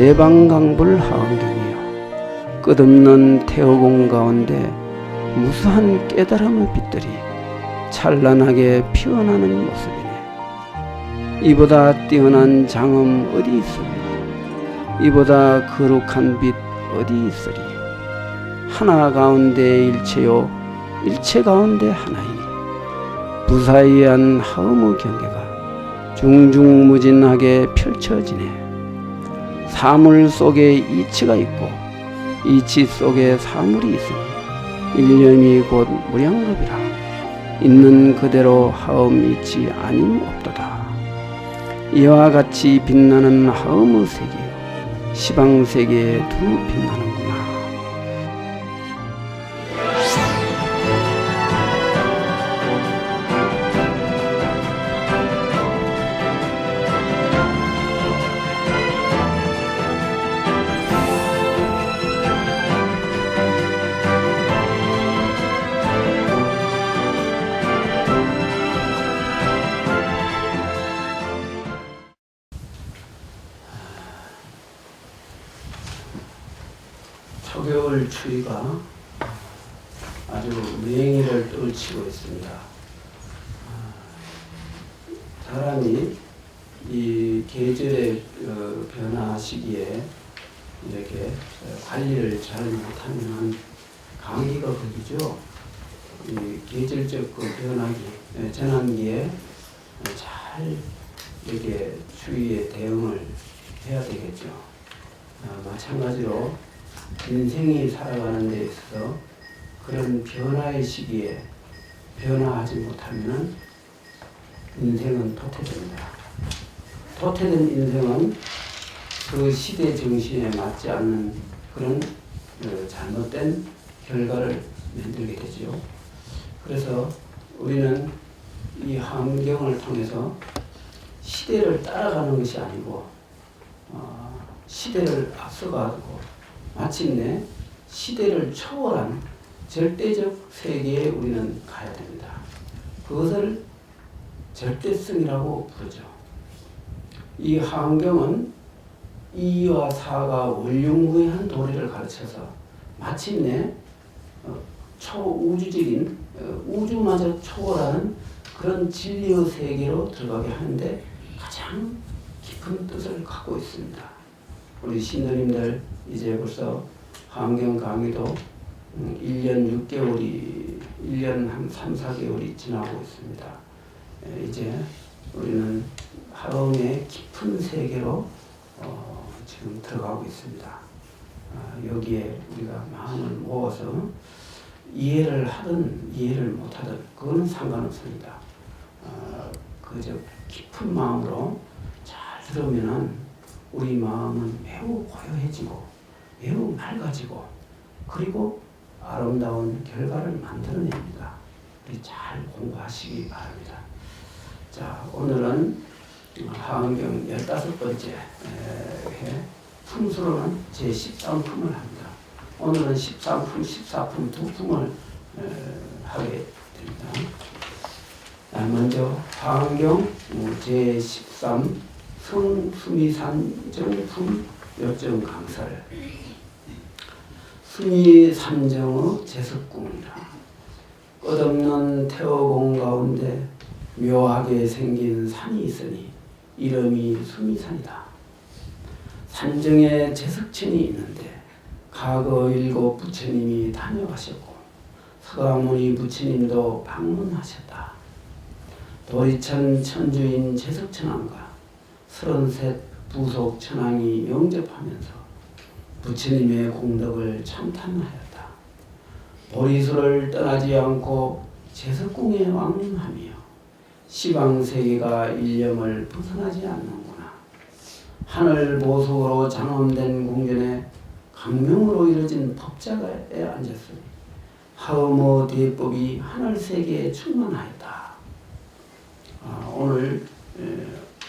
대방강불 하원경이여, 끝없는 태어공 가운데 무수한 깨달음의 빛들이 찬란하게 피어나는 모습이네. 이보다 뛰어난 장엄 어디 있으며 이보다 거룩한 빛 어디 있으리. 하나 가운데 일체요 일체 가운데 하나이니 무사이한 하음의 경계가 중중무진하게 펼쳐지네. 사물 속에 이치가 있고 이치 속에 사물이 있으니 일념이 곧 무량겁이라. 있는 그대로 하음 이치 아님 없도다. 이와 같이 빛나는 하음의 세계요 시방세계에 두 빛나는구나. 초겨울 추위가 아주 맹위를 떨치고 있습니다. 사람이 이 계절의 변화 시기에 이렇게 관리를 잘 못하면 감기가 걸리죠. 이 계절적 변화기, 전환기에 잘 이렇게 추위에 대응을 해야 되겠죠. 마찬가지로 인생이 살아가는 데 있어서 그런 변화의 시기에 변화하지 못하면 인생은 도태됩니다. 도태된 인생은 그 시대 정신에 맞지 않는 그런 잘못된 결과를 만들게 되죠. 그래서 우리는 이 환경을 통해서 시대를 따라가는 것이 아니고 시대를 앞서가고 마침내 시대를 초월한 절대적 세계에 우리는 가야 됩니다. 그것을 절대성이라고 부르죠. 이 환경은 이와 사가 원륜구의 도리를 가르쳐서 마침내 초우주적인 우주마저 초월하는 그런 진리의 세계로 들어가게 하는데 가장 깊은 뜻을 갖고 있습니다. 우리 신도님들 이제 벌써 환경 강의도 1년 6개월이 1년 한 3, 4개월이 지나고 있습니다. 이제 우리는 하음의 깊은 세계로 지금 들어가고 있습니다. 여기에 우리가 마음을 모아서 이해를 하든 이해를 못하든 그거는 상관없습니다. 그저 깊은 마음으로 잘 들으면은 우리 마음은 매우 고요해지고 매우 맑아지고 그리고 아름다운 결과를 만들어냅니다. 우리 잘 공부하시기 바랍니다. 자, 오늘은 하음경 15번째 회 품수로는 제13품을 합니다. 오늘은 13품, 14품 두 품을 하게 됩니다. 먼저 하음경 제13 수미산정품 역정 강설. 수미산정의 제석궁이라. 끝없는 태어공 가운데 묘하게 생긴 산이 있으니 이름이 수미산이다. 산정에 제석천이 있는데 과거 7 부처님이 다녀가셨고 서가모니 부처님도 방문하셨다. 도리천 천주인 제석천왕과 33 부속 천왕이 영접하면서 부처님의 공덕을 참탄하였다. 보리수를 떠나지 않고 제석궁에 왕림하며 시방세계가 일념을 벗어나지 않는구나. 하늘 보석으로 장엄된 궁전에 강명으로 이루어진 법자가에 앉았으니 하음의 대법이 하늘세계에 충만하였다. 오늘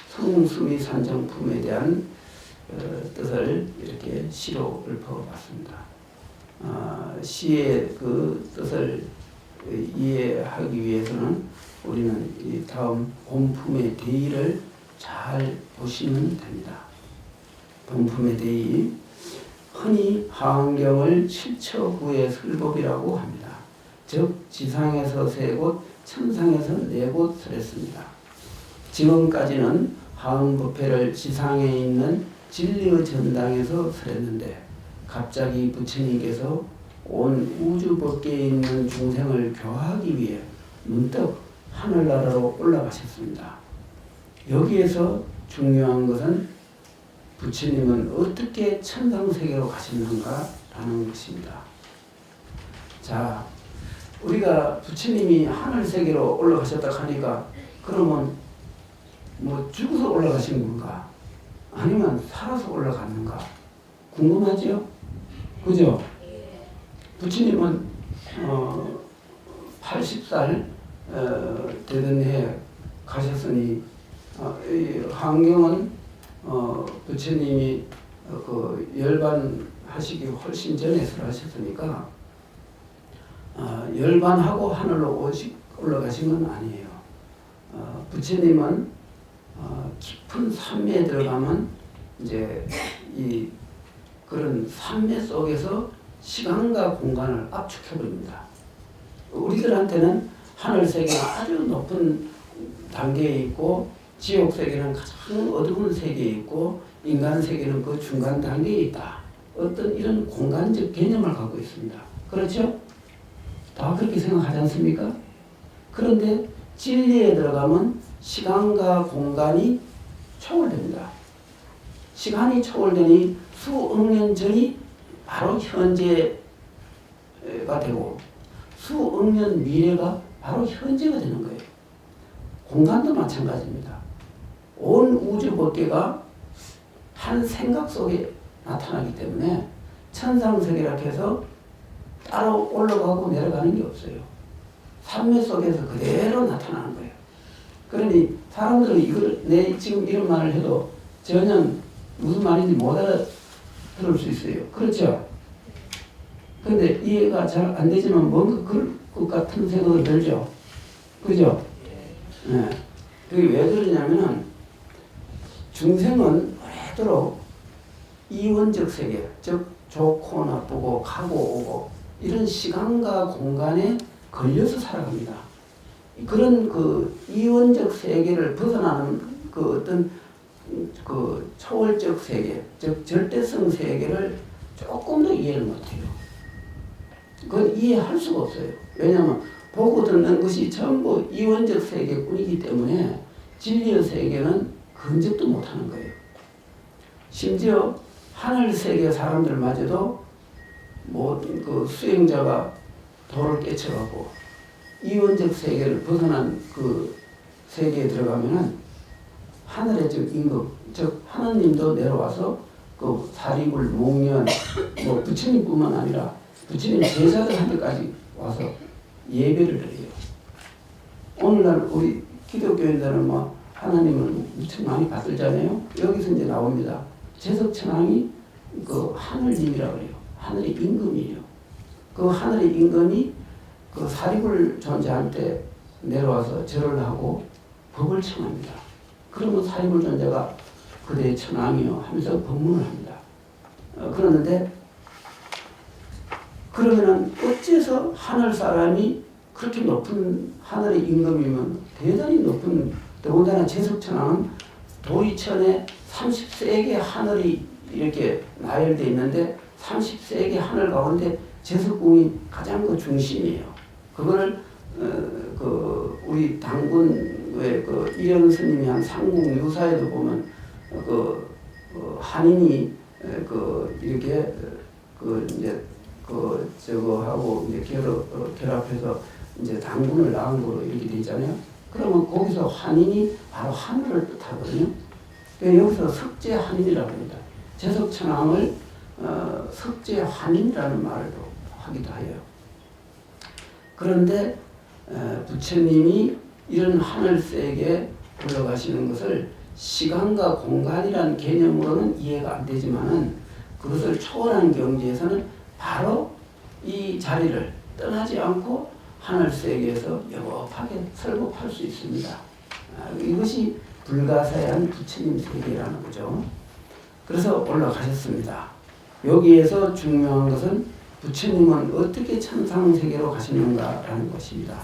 성수미산정품에 대한 뜻을 이렇게 시로 읊어봤습니다. 시의 그 뜻을 이해하기 위해서는 우리는 이 다음 본품의 대의를 잘 보시면 됩니다. 동품에 대해 흔히 하안경을 7처구의 설법이라고 합니다. 즉 지상에서 3곳, 천상에서 4곳 설했습니다. 지금까지는 하응법회를 지상에 있는 진리의 전당에서 설했는데 갑자기 부처님께서 온 우주 밖에 있는 중생을 교화하기 위해 문득 하늘나라로 올라가셨습니다. 여기에서 중요한 것은 부처님은 어떻게 천상세계로 가셨는가 라는 것입니다. 자, 우리가 부처님이 하늘세계로 올라가셨다 하니까 그러면 뭐 죽어서 올라가신 건가? 아니면 살아서 올라갔는가? 궁금하죠? 그죠? 부처님은 80살 되던 해에 가셨으니 환경은 부처님이 열반하시기 훨씬 전에 설하셨으니까 열반하고 하늘로 올라가신 건 아니에요. 부처님은 깊은 산매에 들어가면 이제 이 그런 산매 속에서 시간과 공간을 압축해버립니다. 우리들한테는 하늘 세계가 아주 높은 단계에 있고 지옥 세계는 가장 어두운 세계에 있고 인간 세계는 그 중간 단계에 있다. 어떤 이런 공간적 개념을 갖고 있습니다. 그렇죠? 다 그렇게 생각하지 않습니까? 그런데 진리에 들어가면 시간과 공간이 초월됩니다. 시간이 초월되니 수억 년 전이 바로 현재가 되고 수억 년 미래가 바로 현재가 되는 거예요. 공간도 마찬가지입니다. 온 우주 법계가 한 생각 속에 나타나기 때문에 천상세계라 해서 따로 올라가고 내려가는 게 없어요. 산매 속에서 그대로 나타나는 거예요. 그러니 사람들은 이걸 내 지금 이런 말을 해도 전혀 무슨 말인지 못 알아들을 수 있어요. 그렇죠? 근데 이해가 잘 안 되지만 뭔가 그럴 것 같은 생각이 들죠? 그죠? 네. 그게 왜 그러냐면은 중생은 오래도록 이원적 세계, 즉 좋고 나쁘고 가고 오고 이런 시간과 공간에 걸려서 살아갑니다. 그런 그 이원적 세계를 벗어나는 그 어떤 그 초월적 세계, 즉 절대성 세계를 조금 더 이해를 못해요. 그건 이해할 수가 없어요. 왜냐하면 보고 듣는 것이 전부 이원적 세계뿐이기 때문에 진리의 세계는 근접도 못하는 거예요. 심지어 하늘 세계 사람들마저도 뭐 그 수행자가 도를 깨쳐가고 이원적 세계를 벗어난 그 세계에 들어가면은 하늘의 즉 임금, 즉 하느님도 내려와서 그 사리불, 목련, 뭐 부처님뿐만 아니라 부처님 제자들한테까지 와서 예배를 드려요. 오늘날 우리 기독교인들은 뭐 하나님을 무척 많이 받들잖아요. 여기서 이제 나옵니다. 제석천왕이 그 하늘님이라고 그래요. 하늘의 임금이에요. 그 하늘의 임금이 그 사리불 존재할 때 내려와서 절을 하고 법을 청합니다. 그러면 사리불 존재가 그대의 천왕이요 하면서 법문을 합니다. 그러는데 그러면은 어째서 하늘 사람이 그렇게 높은 하늘의 임금이면 대단히 높은 더군다나 제석천왕은 도이천에 30세계 하늘이 이렇게 나열되어 있는데 30세계 하늘 가운데 제석궁이 가장 그 중심이에요. 그거를 우리 당군의 그 이령 스님이 한 상국 유사에도 보면 한인이 이렇게 이제 저거 하고 이제 결합해서 이제 당군을 낳은 거로 이렇게 돼 있잖아요. 그러면 거기서 한인이 바로 하늘을 뜻하거든요. 여기서 석재한인이라고 합니다. 제석천왕을 석재한인이라는 말도 하기도 해요. 그런데 부처님이 이런 하늘세계에 올라가시는 것을 시간과 공간이라는 개념으로는 이해가 안 되지만은 그것을 초월한 경지에서는 바로 이 자리를 떠나지 않고 하늘세계에서 여법하게 설법할 수 있습니다. 이것이 불가사의한 부처님 세계라는 거죠. 그래서 올라가셨습니다. 여기에서 중요한 것은 부처님은 어떻게 천상세계로 가시는가라는 것입니다.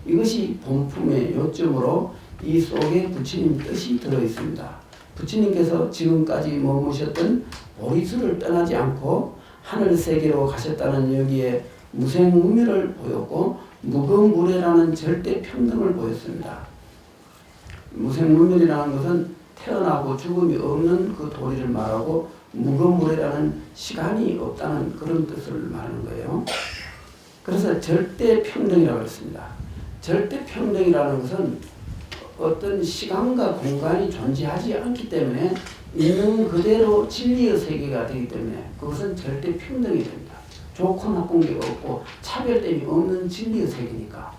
이것이 본품의 요점으로 이 속에 부처님 뜻이 들어있습니다. 부처님께서 지금까지 머무셨던 보리수를 떠나지 않고 하늘세계로 가셨다는 여기에 무생무멸을 보였고 무거무례라는 절대평등을 보였습니다. 무생무멸이라는 것은 태어나고 죽음이 없는 그 도리를 말하고 무거무례라는 시간이 없다는 그런 뜻을 말하는 거예요. 그래서 절대평등이라고 했습니다. 절대평등이라는 것은 어떤 시간과 공간이 존재하지 않기 때문에 있는 그대로 진리의 세계가 되기 때문에 그것은 절대평등이 됩니다. 좋고 나쁜 게 없고 차별됨이 없는 진리의 세계니까.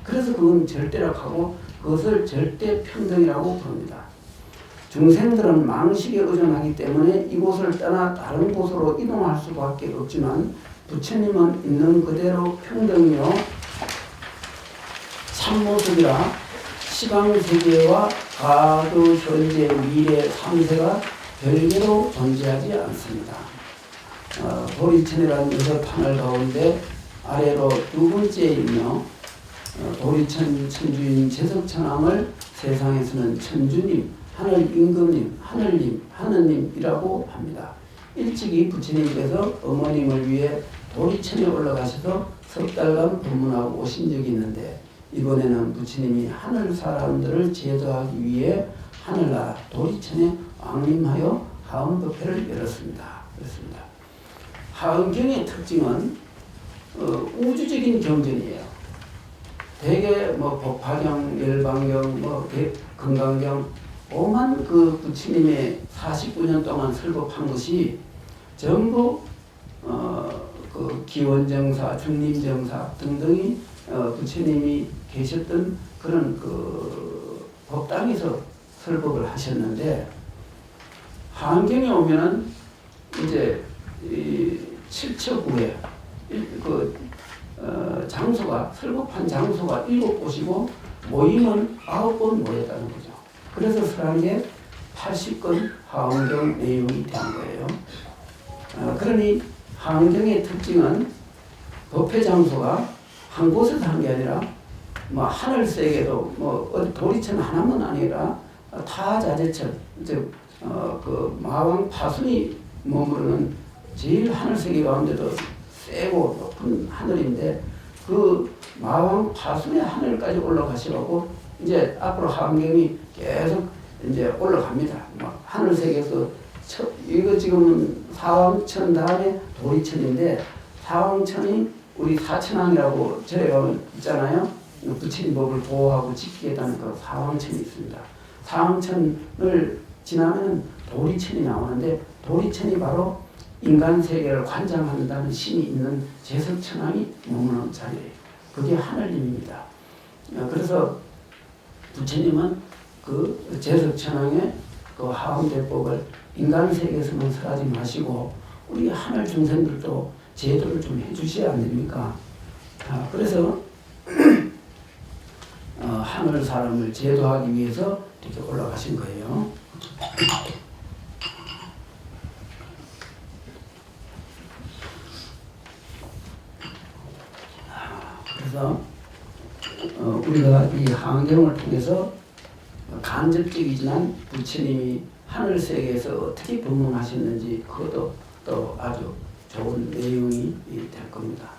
그래서 그건 절대라고 하고 그것을 절대평등이라고 부릅니다. 중생들은 망식에 의존하기 때문에 이곳을 떠나 다른 곳으로 이동할 수밖에 없지만 부처님은 있는 그대로 평등이요 참모습이라 시방세계와 과거, 현재, 미래 3세가 별개로 존재하지 않습니다. 도리천이라는 여섯 하늘 가운데 아래로 두 번째에 있며 도리천 천주인 제석천왕을 세상에서는 천주님, 하늘임금님, 하늘님, 하느님이라고 합니다. 일찍이 부처님께서 어머님을 위해 도리천에 올라가셔서 석 달간 법문하고 오신 적이 있는데 이번에는 부처님이 하늘 사람들을 제도하기 위해 하늘나라 도리천에 왕림하여 하음법회를 열었습니다. 그렇습니다. 하음경의 특징은 우주적인 경전이에요. 대개 뭐 법화경, 열반경, 뭐 건강경 오만 그 부처님의 49년 동안 설법한 것이 전부 그 기원정사, 중림정사 등등이 부처님이 계셨던 그런 그 법당에서 설법을 하셨는데 하안경에 오면은 이제 이 칠척구에 장소가 설법한 장소가 7곳이고 모임은 9번 모였다는 거죠. 그래서 설한 80건 하안경 내용이 된 거예요. 그러니 하안경의 특징은 법회 장소가 한 곳에서 한 게 아니라 뭐 하늘 세계도 뭐 어디 도리천 하나만 아니라 타자재천 그 마왕 파순이 머무르는 제일 하늘 세계 가운데도 세고 높은 하늘인데 그 마왕 파순의 하늘까지 올라가시고 이제 앞으로 하안경이 계속 이제 올라갑니다. 뭐 하늘 세계에서 이거 지금은 사왕천 다음에 도리천인데 사왕천이 우리 사천왕이라고 절에 가면 있잖아요. 부처님 법을 보호하고 지키겠다는 그 사왕천이 있습니다. 사왕천을 지나면 도리천이 나오는데 도리천이 바로 인간 세계를 관장한다는 신이 있는 제석천왕이 머무는 자리예요. 그게 하늘님입니다. 그래서 부처님은 그 제석천왕의 그 하음대법을 인간 세계에서만 설하지 마시고 우리 하늘 중생들도 제도를 좀 해주셔야 안 됩니까? 그래서 하늘 사람을 제도하기 위해서 이렇게 올라가신 거예요. 그래서 우리가 이 하안경을 통해서 간접적이지만 부처님이 하늘 세계에서 어떻게 법문하셨는지 그것도 또 아주 좋은 내용이 될 겁니다.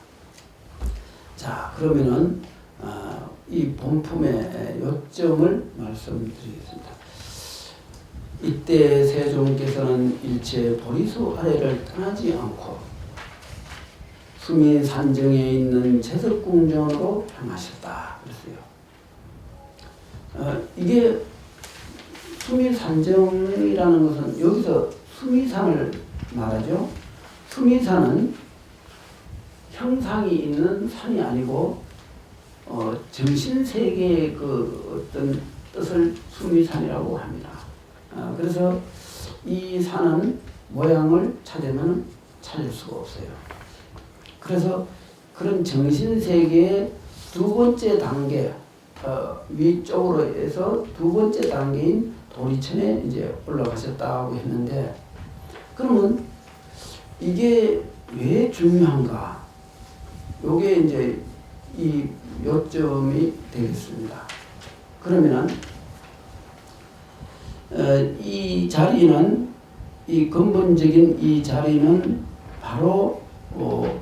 자, 그러면은 이 본품의 요점을 말씀드리겠습니다. 이때 세종께서는 일체 보리수 아래를 떠나지 않고 수미산정에 있는 제석궁전으로 향하셨다. 그랬어요. 이게 수미산정이라는 것은 여기서 수미산을 말하죠. 수미산은 형상이 있는 산이 아니고 정신세계의 그 어떤 뜻을 수미산이라고 합니다. 그래서 이 산은 모양을 찾으면 찾을 수가 없어요. 그래서 그런 정신세계의 두 번째 단계, 위쪽으로 해서 두 번째 단계인 도리천에 이제 올라가셨다고 했는데 그러면 이게 왜 중요한가? 요게 이제 이 요점이 되겠습니다. 그러면은 이 자리는 이 근본적인 이 자리는 바로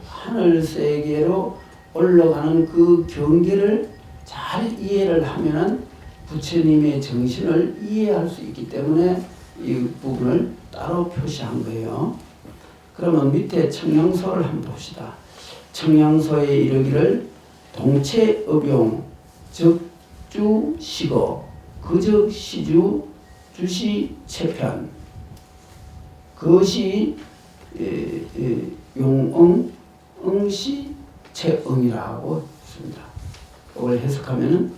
하늘 세계로 올라가는 그 경계를 잘 이해를 하면은 부처님의 정신을 이해할 수 있기 때문에 이 부분을 따로 표시한 거예요. 그러면 밑에 청량소를 한번 봅시다. 청량소에 이르기를 동체업용 적주시거 그적시주 주시체편 그것이 용응 응시체응이라고 했습니다. 이걸 해석하면은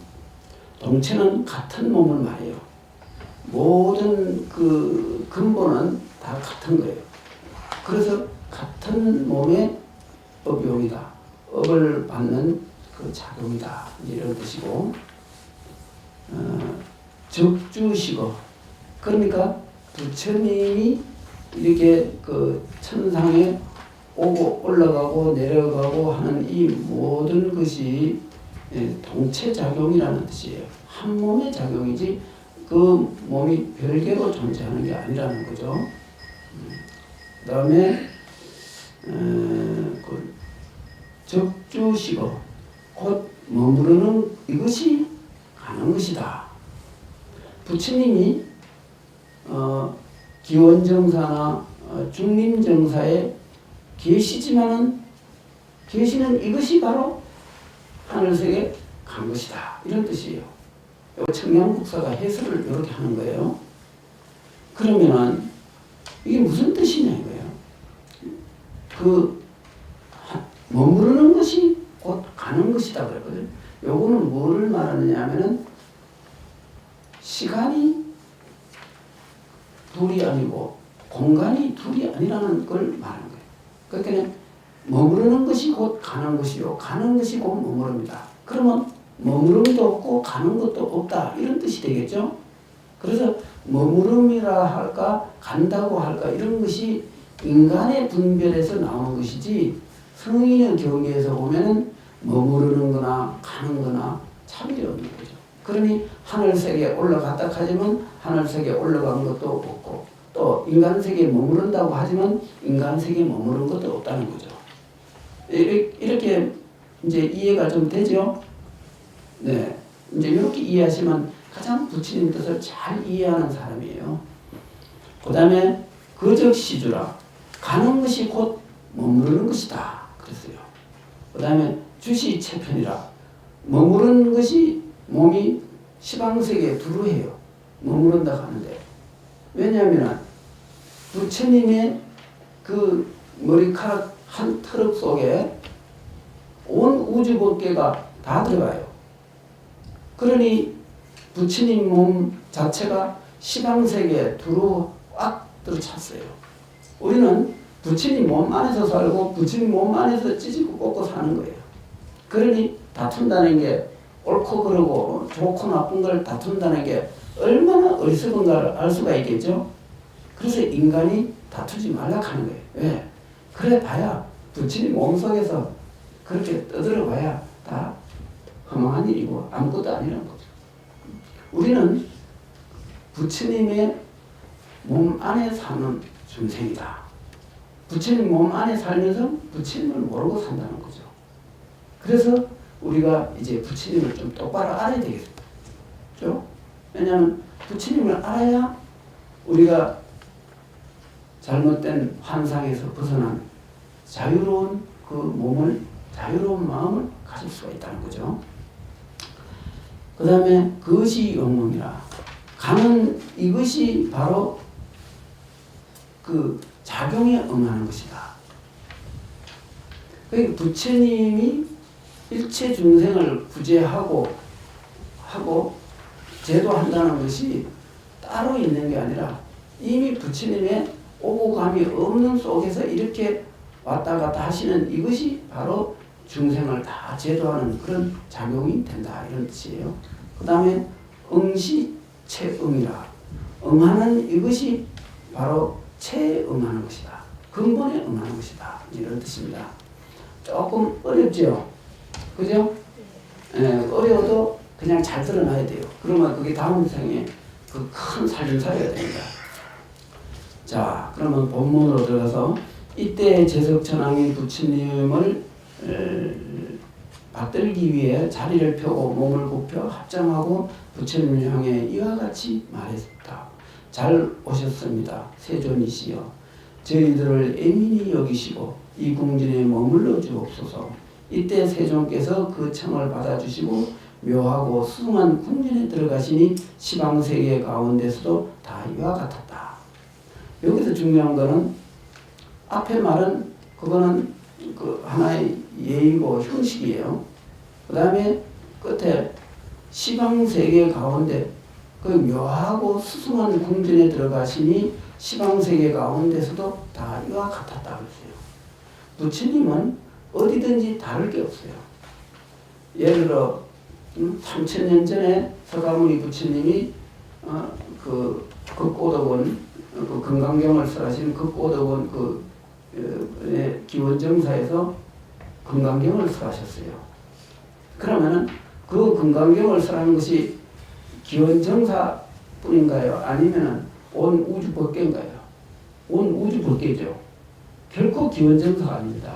동체는 같은 몸을 말해요. 모든 그 근본은 다 같은 거예요. 그래서 같은 몸의 업용이다. 업을 받는 그 작용이다. 이런 뜻이고, 적주시고, 그러니까 부처님이 이렇게 그 천상에 오고 올라가고 내려가고 하는 이 모든 것이 동체작용이라는 뜻이에요. 한 몸의 작용이지 그 몸이 별개로 존재하는 게 아니라는 거죠. 그 다음에 그 적주시고 곧 머무르는 이것이 가는 것이다. 부처님이 기원정사나 중림정사에 계시지만은 계시는 이것이 바로 하늘세계 간 것이다. 이런 뜻이에요. 청량국사가 해설을 이렇게 하는 거예요. 그러면은 이게 무슨 뜻이냐 이거예요. 그 머무르는 것이 곧 가는 것이다 그랬거든요. 요거는 뭐를 말하느냐 하면은 시간이 둘이 아니고 공간이 둘이 아니라는 걸 말하는 거예요. 그러니까 머무르는 것이 곧 가는 것이요. 가는 것이 곧 머무릅니다. 그러면 머무름도 없고 가는 것도 없다. 이런 뜻이 되겠죠. 그래서 머무름이라 할까 간다고 할까 이런 것이 인간의 분별에서 나오는 것이지 성인의 경계에서 보면은 머무르는 거나 가는 거나 차별이 없는 거죠. 그러니 하늘세계에 올라갔다 하지만 하늘세계에 올라간 것도 없고 또 인간세계에 머무른다고 하지만 인간세계에 머무른 것도 없다는 거죠. 이렇게 이제 이해가 좀 되죠? 네. 이제 이렇게 이해하시면 가장 부처님 뜻을 잘 이해하는 사람이에요. 그 다음에 거적시주라. 가는 것이 곧 머무르는 것이다. 그랬어요. 그 다음에 주시체편이라. 머무르는 것이 몸이 시방세계에 두루해요. 머무른다 하는데. 왜냐하면 부처님의 그 머리카락 한 트럭 속에 온 우주법계가 다 들어가요. 그러니 부처님 몸 자체가 시방세계에 두루 꽉 들어찼어요. 우리는 부처님 몸 안에서 살고 부처님 몸 안에서 찢고 꽂고 사는 거예요. 그러니 다툰다는 게 옳고 그르고 좋고 나쁜 걸 다툰다는 게 얼마나 어리석은가를 알 수가 있겠죠. 그래서 인간이 다투지 말라 하는 거예요. 왜? 그래 봐야 부처님 몸속에서 그렇게 떠들어 봐야 다 허망한 일이고 아무것도 아니라는 거죠. 우리는 부처님의 몸 안에 사는 중생이다. 부처님 몸 안에 살면서 부처님을 모르고 산다는 거죠. 그래서 우리가 이제 부처님을 좀 똑바로 알아야 되겠죠. 왜냐하면 부처님을 알아야 우리가 잘못된 환상에서 벗어난 자유로운 그 몸을, 자유로운 마음을 가질 수가 있다는 거죠. 그 다음에 그것이 용몽이라. 가는 이것이 바로 그 작용에 응하는 것이다. 그러니까 부처님이 일체 중생을 구제하고 제도한다는 것이 따로 있는 게 아니라 이미 부처님의 오고 감이 없는 속에서 이렇게 왔다 갔다 하시는 이것이 바로 중생을 다 제도하는 그런 작용이 된다. 이런 뜻이에요. 그 다음에 응시체응이라. 응하는 이것이 바로 자체에 응하는 것이다. 근본에 응하는 것이다. 이런 뜻입니다. 조금 어렵죠? 그죠? 예, 어려워도 그냥 잘 드러나야 돼요. 그러면 그게 다음 생에 그 큰 살림살이가 됩니다. 자, 그러면 본문으로 들어가서 이때 제석천왕이 부처님을 받들기 위해 자리를 펴고 몸을 굽혀 합장하고 부처님을 향해 이와 같이 말했다. 잘 오셨습니다. 세존이시여. 저희들을 애민히 여기시고 이 궁전에 머물러 주옵소서. 이때 세존께서 그 청을 받아주시고 묘하고 수승한 궁전에 들어가시니 시방세계 가운데서도 다 이와 같았다. 여기서 중요한 거는 앞에 말은 그거는 그 하나의 예의고 형식이에요. 그 다음에 끝에 시방세계 가운데 그 묘하고 수승한 궁전에 들어가시니 시방세계 가운데서도 다 이와 같았다 그랬어요. 부처님은 어디든지 다를 게 없어요. 예를 들어 3000년 전에 서가모니 부처님이 그 꼬덕원 그 금강경을 설하신 그 꼬덕원 기원정사에서 금강경을 설하셨어요. 그러면은 그 금강경을 설하는 것이 기원정사뿐인가요? 아니면은 온 우주 법계인가요? 온 우주 법계죠. 결코 기원정사가 아닙니다.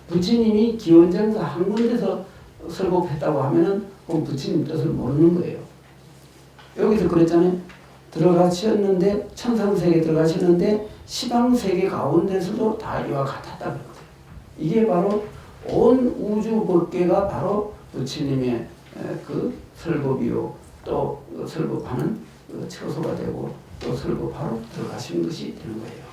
부처님이 기원정사 한 군데서 설법했다고 하면은 그건 부처님 뜻을 모르는 거예요. 여기서 그랬잖아요. 들어가셨는데 천상세계 들어가셨는데 시방세계 가운데서도 다 이와 같았다 그랬거든요. 이게 바로 온 우주 법계가 바로 부처님의 그 설법이요 또 설법하는 처소가 되고 또 설법하러 들어가시는 것이 되는 거예요.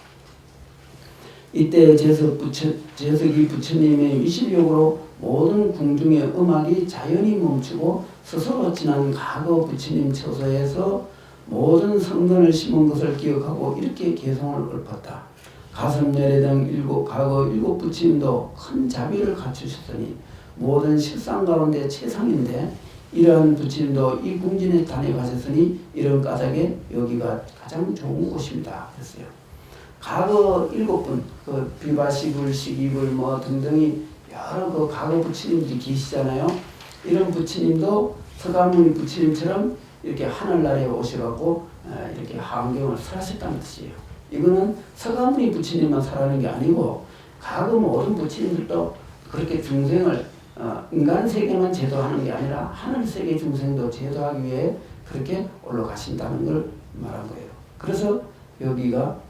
이때 제석이 부처님의 위실력으로 모든 궁중의 음악이 자연히 멈추고 스스로 지난 과거 부처님 처소에서 모든 성전을 심은 것을 기억하고 이렇게 개성을 읊었다. 가슴열애 등 과거 일곱 부처님도 큰 자비를 갖추셨으니 모든 실상 가운데 최상인데 이러한 부처님도 이 궁전에 다녀가셨으니 이런 까닭에 여기가 가장 좋은 곳입니다. 그랬어요. 과거 7분, 그 비바시불, 시기불 뭐 등등이 여러 그 과거 부처님들이 계시잖아요. 이런 부처님도 서가모니 부처님처럼 이렇게 하늘나라에 오셔갖고 이렇게 하안경을 설하셨다는 뜻이에요. 이거는 서가모니 부처님만 설하는 게 아니고 과거 모든 부처님들도 그렇게 중생을 인간 세계만 제도하는 게 아니라 하늘 세계 중생도 제도하기 위해 그렇게 올라가신다는 걸 말한 거예요. 그래서 여기가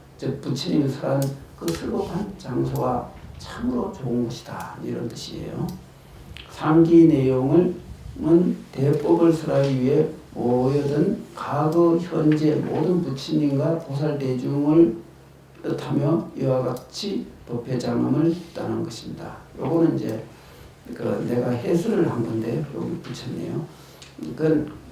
부처님이 설한 그 설법한 장소가 참으로 좋은 곳이다 이런 뜻이에요. 상기 내용은 대법을 설하기 위해 모여든 과거 현재 모든 부처님과 보살 대중을 뜻하며 이와 같이 법회장엄을 따는 것입니다. 요거는 이제 내가 해설을 한 건데 여기 붙였네요.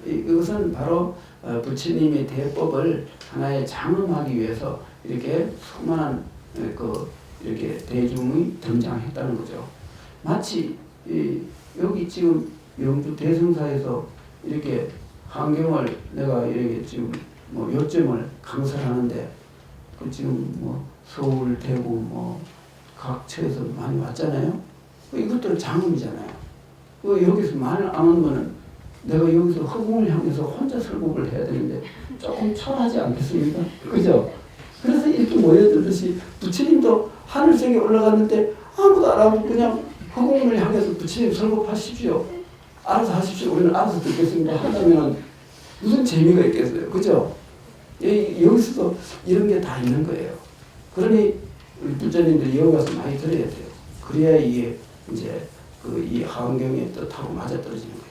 이것은 바로 부처님의 대법을 하나의 장엄하기 위해서 이렇게 수많은 이렇게 대중이 등장했다는 거죠. 마치 여기 지금 영주 대성사에서 이렇게 환경을 내가 이렇게 지금 뭐 요점을 강설하는데 그 지금 뭐 서울, 대구 뭐 각 처에서 많이 왔잖아요. 이것들은 장엄이잖아요. 여기서 말 안 하는 거는 내가 여기서 허공을 향해서 혼자 설법을 해야 되는데 조금 초라하지 않겠습니까? 그죠? 그래서 이렇게 모여들듯이 부처님도 하늘색에 올라갔는데 아무도 안 하고 그냥 허공을 향해서 부처님 설법하십시오. 알아서 하십시오. 우리는 알아서 듣겠습니다. 한다면 무슨 재미가 있겠어요. 그죠? 여기서도 이런 게 다 있는 거예요. 그러니 우리 부처님들이 여기 가서 많이 들어야 돼요. 그래야 이게 이제 이 하안경의 뜻하고 맞아떨어지는 거예요.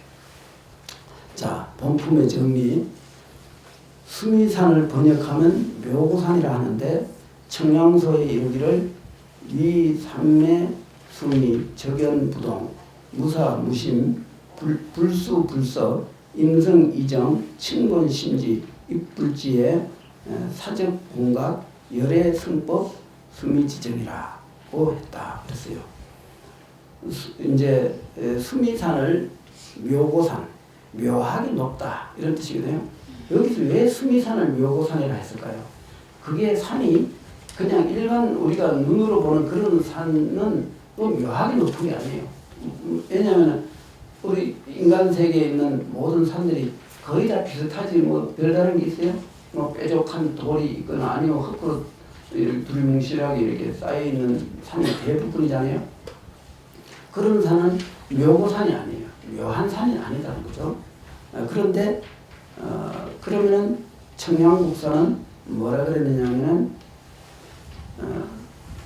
자, 본품의 정리. 수미산을 번역하면 묘고산이라 하는데 청량소에 이르기를 위삼매 수미 적연부동 무사무심 불수불서 임성이정 칭본심지 입불지의 사적공각 열애승법 수미지정이라고 했다 그랬어요. 이제 수미산을 묘고산 묘하게 높다 이런 뜻이거든요. 여기서 왜 수미산을 묘고산이라 했을까요? 그게 산이 그냥 일반 우리가 눈으로 보는 그런 산은 뭐 묘하게 높은 게 아니에요. 왜냐하면 우리 인간 세계에 있는 모든 산들이 거의 다 비슷하지 뭐 별다른 게 있어요? 뭐 뾰족한 돌이 있거나 아니면 흙으로 두리뭉실하게 이렇게 쌓여있는 산이 대부분이잖아요. 그런 산은 묘고산이 아니에요. 묘한 산이 아니다는 거죠. 그런데 그러면은 청양국사는 뭐라 그랬느냐면은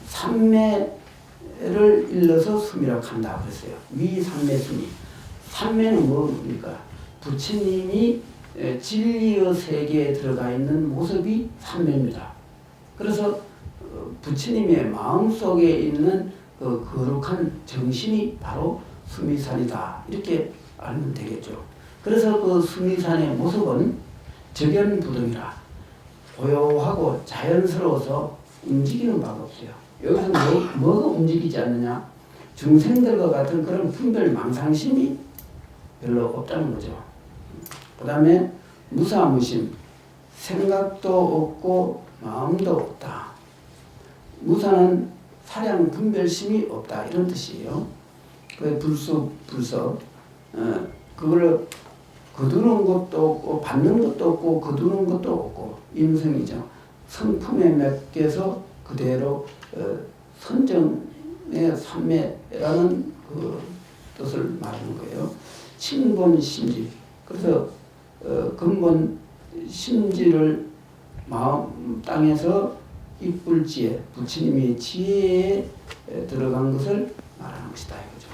삼매를 일러서 숨이라 한다 그랬어요. 위삼매 숨이. 삼매는 뭡니까? 부처님이 진리의 세계에 들어가 있는 모습이 삼매입니다. 그래서 부처님의 마음속에 있는 그 거룩한 정신이 바로 수미산이다. 이렇게 알면 되겠죠. 그래서 그 수미산의 모습은 적연부동이라 고요하고 자연스러워서 움직이는 바가 없어요. 여기서 뭐가 움직이지 않느냐? 중생들과 같은 그런 분별망상심이 별로 없다는 거죠. 그 다음에 무사무심, 생각도 없고 마음도 없다. 무사는 사량 분별심이 없다 이런 뜻이에요. 그 불석 그걸 거두는 것도 없고 받는 것도 없고 거두는 것도 없고 임성이죠. 성품에 맡겨서 그대로 선정의 삼매라는 그 뜻을 말하는 거예요. 친본 심지. 그래서 근본 심지를 마음 땅에서 이뿔지에 부처님의 지혜에 들어간 것을 말하는 것이다 이거죠.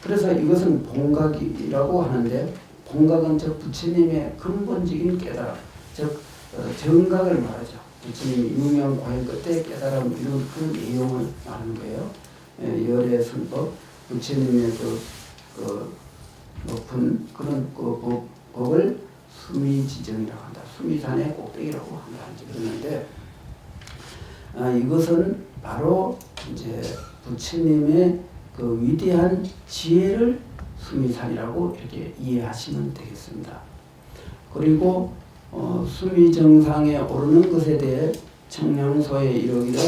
그래서 이것은 본각이라고 하는데 본각은 즉 부처님의 근본적인 깨달음, 즉 정각을 말하죠. 부처님이 유명 과연 끝에 깨달음 이런 그런 내용을 말하는 거예요. 열의 선법, 부처님의 그 높은 그런 그 법을 수미지정이라고 한다. 수미산의 꼭대기라고 한다. 그러는데 이것은 바로 이제 부처님의 그 위대한 지혜를 수미산이라고 이렇게 이해하시면 되겠습니다. 그리고 수미정상에 오르는 것에 대해 청량소에 이르기를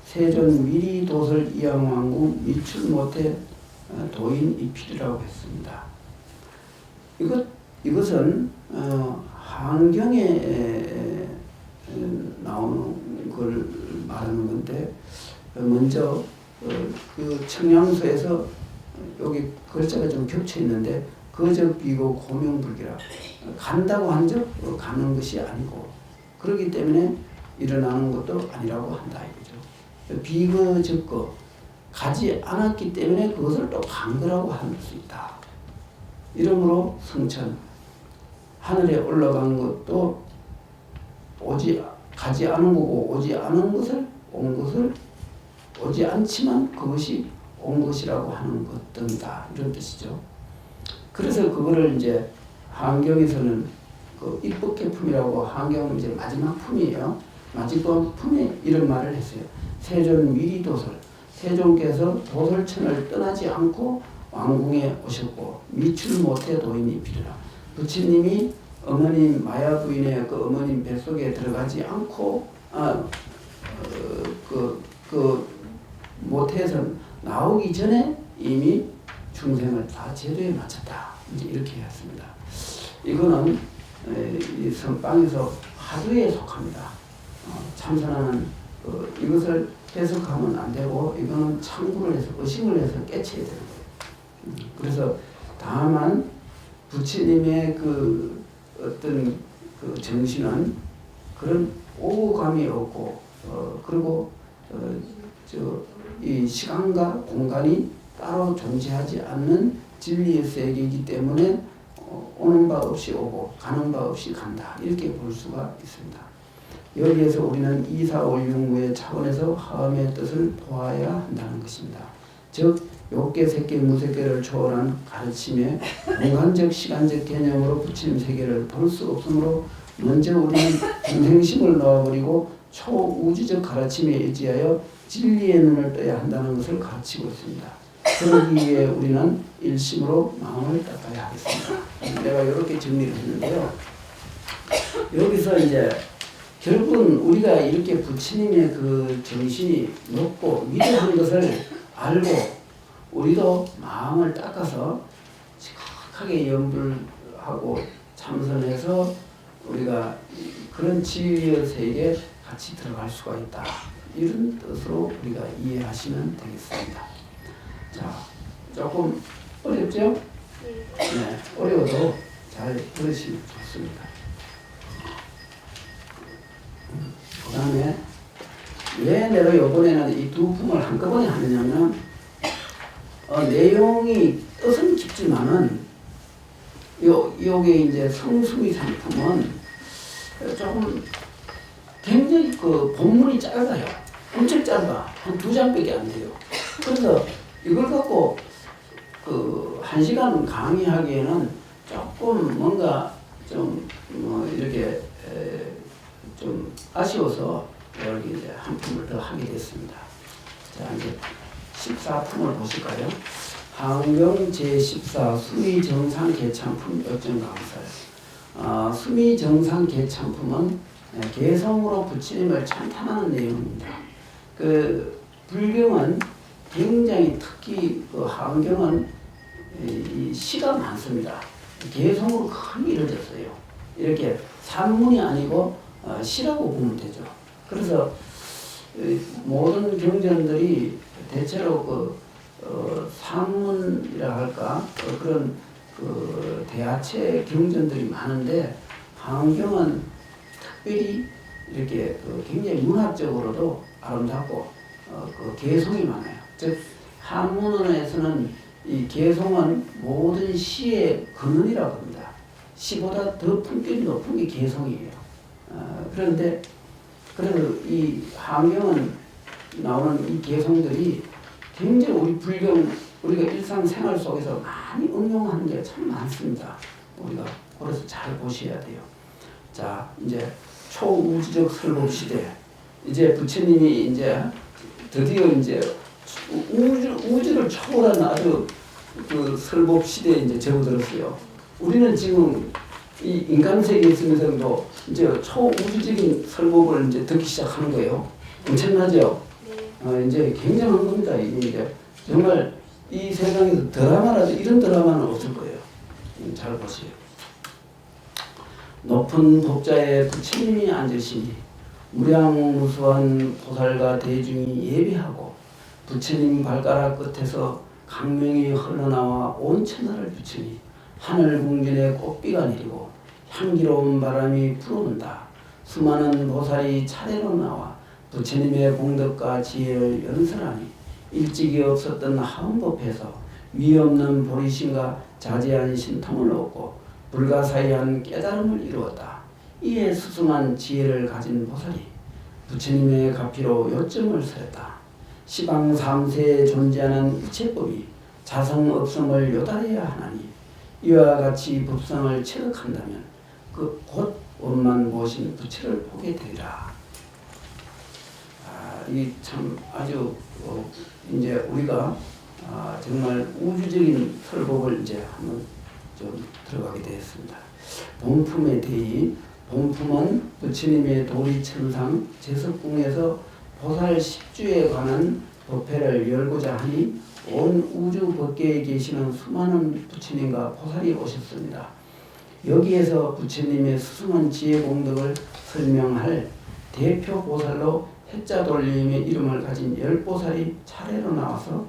세존 위리도설 이양왕궁 미출 못해 도인 이필이라고 했습니다. 이것은 한경에 나오는 걸 말하는 건데 먼저 그 청량소에서 여기 글자가 좀 겹쳐 있는데 거적 비고 고명불기라 간다고 한 적 가는 것이 아니고 그렇기 때문에 일어나는 것도 아니라고 한다 이거죠. 비거적거 가지 않았기 때문에 그것을 또 간 거라고 할 수 있다. 이러므로 성천 하늘에 올라간 것도 가지 않은 거고 오지 않은 것을 온 것을 오지 않지만 그것이 온 것이라고 하는 것 등이다 이런 뜻이죠. 그래서 그거를 이제 한경에서는 그 입법계품이라고 한경은 이제 마지막 품이에요. 마지막 품에 이런 말을 했어요. 세존 위리도설 세존께서 도설천을 떠나지 않고 왕궁에 오셨고 미출 못해 도인이 필요라. 부처님이 어머님 마야 부인의 그 어머님 뱃속에 들어가지 않고 못해서 나오기 전에 이미 중생을 다 제도에 맞췄다. 이제 이렇게 했습니다. 이거는 이 선방에서 화두에 속합니다. 참선하는 이것을 해석하면 안 되고 이거는 참고를 해서 의심을 해서 깨쳐야 되는 거예요. 그래서 다만 부처님의 그 어떤 그 정신은 그런 오감이 없고 그리고 이 시간과 공간이 따로 존재하지 않는 진리의 세계이기 때문에 오는 바 없이 오고 가는 바 없이 간다 이렇게 볼 수가 있습니다. 여기에서 우리는 이사올육무의 차원에서 화엄의 뜻을 보아야 한다는 것입니다. 즉 욕계, 색계, 무색계를 초월한 가르침에 공간적, 시간적 개념으로 부처님 세계를 볼 수 없으므로 먼저 우리는 중생심을 놓아버리고 초우주적 가르침에 의지하여 진리의 눈을 떠야 한다는 것을 가르치고 있습니다. 그러기 위해 우리는 일심으로 마음을 닦아야 하겠습니다. 내가 이렇게 정리를 했는데요. 여기서 이제 결국은 우리가 이렇게 부처님의 그 정신이 높고 위대한 것을 알고 우리도 마음을 닦아서 정확하게 염불하고 참선해서 우리가 그런 지혜의 세계에 같이 들어갈 수가 있다. 이런 뜻으로 우리가 이해하시면 되겠습니다. 자, 조금 어렵죠? 네, 어려워도 잘 들으시면 좋습니다. 그 다음에 왜 내가 이번에는 이 두 품을 한꺼번에 하느냐면 내용이 뜻은 깊지만은 요게 이제 성수미 상품은 조금 굉장히 그 본문이 짧아요. 엄청 짧아. 한 2장밖에 안 돼요. 그래서 이걸 갖고 그 1시간 강의하기에는 조금 뭔가 좀 뭐 이렇게 좀 아쉬워서 여기 이제 한 품을 더 하게 됐습니다. 자, 이제 14품을 보실까요? 하은경 제14 수미정상 개참품 역정강설. 수미정상 개참품은 개성으로 부처님을 찬탄하는 내용입니다. 그 불경은 굉장히 특히 그 하은경은 이 시가 많습니다. 개성으로 크게 이루어졌어요. 이렇게 산문이 아니고 시라고 보면 되죠. 그래서 모든 경전들이 대체로 그 산문이라 할까 그런 그 대하체 경전들이 많은데 하은경은 특별히 이렇게 그 굉장히 문학적으로도 아름답고 그 개성이 많아요. 즉 한문에서는 이 개성은 모든 시의 근원이라고 합니다. 시보다 더 품격이 높은 게 개성이에요. 그런데 그래서 이 하은경은 나오는 이 개성들이 굉장히 우리 불경 우리가 일상생활 속에서 많이 응용하는 게 참 많습니다. 우리가 그래서 잘 보셔야 돼요. 자, 이제 초우주적 설법 시대 이제 부처님이 이제 드디어 이제 우주를 초월한 아주 그 설법 시대에 이제 접어들었어요. 우리는 지금 이 인간 세계에 있으면서도 이제 초우주적인 설법을 이제 듣기 시작하는 거예요. 엄청나죠? 네. 이제 굉장한 겁니다. 이게 이제 정말 이 세상에서 드라마라도 이런 드라마는 없을 거예요. 잘 보세요. 높은 법자에 부처님이 앉으시니 무량무수한 보살과 대중이 예배하고 부처님 발가락 끝에서 강명이 흘러나와 온 천하를 비추니 하늘 궁전에 꽃비가 내리고 향기로운 바람이 불어온다. 수많은 보살이 차례로 나와 부처님의 공덕과 지혜를 연설하니 일찍이 없었던 하음법에서 위없는 보리심과 자제한 신통을 얻고 불가사의한 깨달음을 이루었다. 이에 수승한 지혜를 가진 보살이 부처님의 가피로 요점을 설했다. 시방 삼세에 존재하는 일체법이 자성업성을 요달해야 하나니 이와 같이 법성을 체득한다면 그 곧 원만 모신 부처를 보게 되리라. 이 참 아주 이제 우리가 정말 우주적인 설법을 이제 한번 좀 들어가게 되었습니다. 본품에 대의 본품은 부처님의 도리천상 제석궁에서 보살 10주에 관한 법회를 열고자 하니 온 우주 법계에 계시는 수많은 부처님과 보살이 오셨습니다. 여기에서 부처님의 수승한 지혜 공덕을 설명할 대표 보살로 해자돌림의 이름을 가진 10보살이 차례로 나와서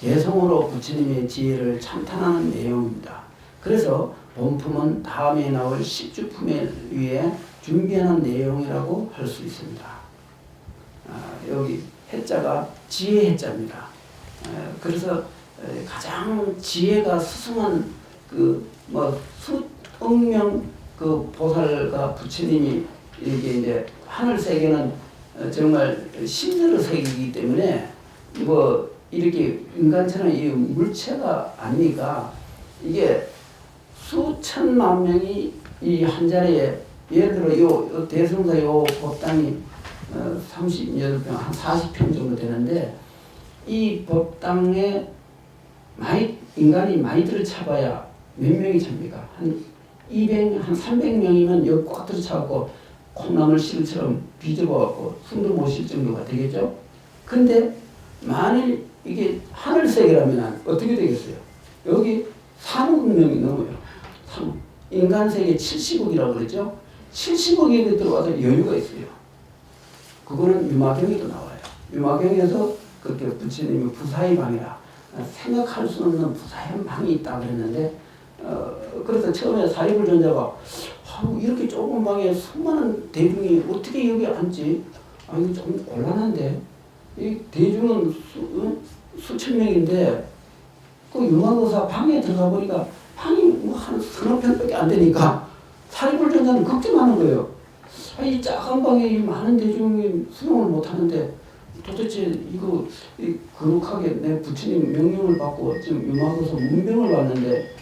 개성으로 부처님의 지혜를 찬탄하는 내용입니다. 그래서 본품은 다음에 나올 10주품에 위해 준비하는 내용이라고 할 수 있습니다. 여기 해자가 지혜 해자입니다. 그래서 가장 지혜가 수승한 수억 명 그 보살과 부처님이 이렇게 이제 하늘 세계는 정말 신들의 세계이기 때문에 이렇게 인간처럼 이 물체가 아니니까 이게 수천만 명이 이 한 자리에 예를 들어 요 대성사 요 법당이 38평 한 40평 정도 되는데 이 법당에 인간이 많이 들어차봐야 몇 명이 찹니까? 한 300명이면 여기 꽉 들어차고 콩나물 실처럼 비집어갖고 숨도 못 쉴 정도가 되겠죠. 근데 만일 이게 하늘세계라면 어떻게 되겠어요? 여기 3억 명이 넘어요. 3억. 인간 세계 70억이라고 그랬죠. 70억이 들어와서 여유가 있어요. 그거는 유마경에도 나와요. 유마경에서 그렇게 부처님이 부사의 방이라 생각할 수 없는 부사의 방이 있다 그랬는데 그래서 처음에 사리불전자가 이렇게 좁은 방에 수많은 대중이 어떻게 여기 앉지? 이거 좀 곤란한데 이 대중은 수천 명인데 그 유마거사 방에 들어가 보니까 방이 뭐 한 서너 평밖에 안 되니까 사리불전자는 걱정하는 거예요. 이 작은 방에 이 많은 대중이 수용을 못 하는데 도대체 이거 거룩하게 내 부처님 명령을 받고 지금 유마거사 문병을 받는데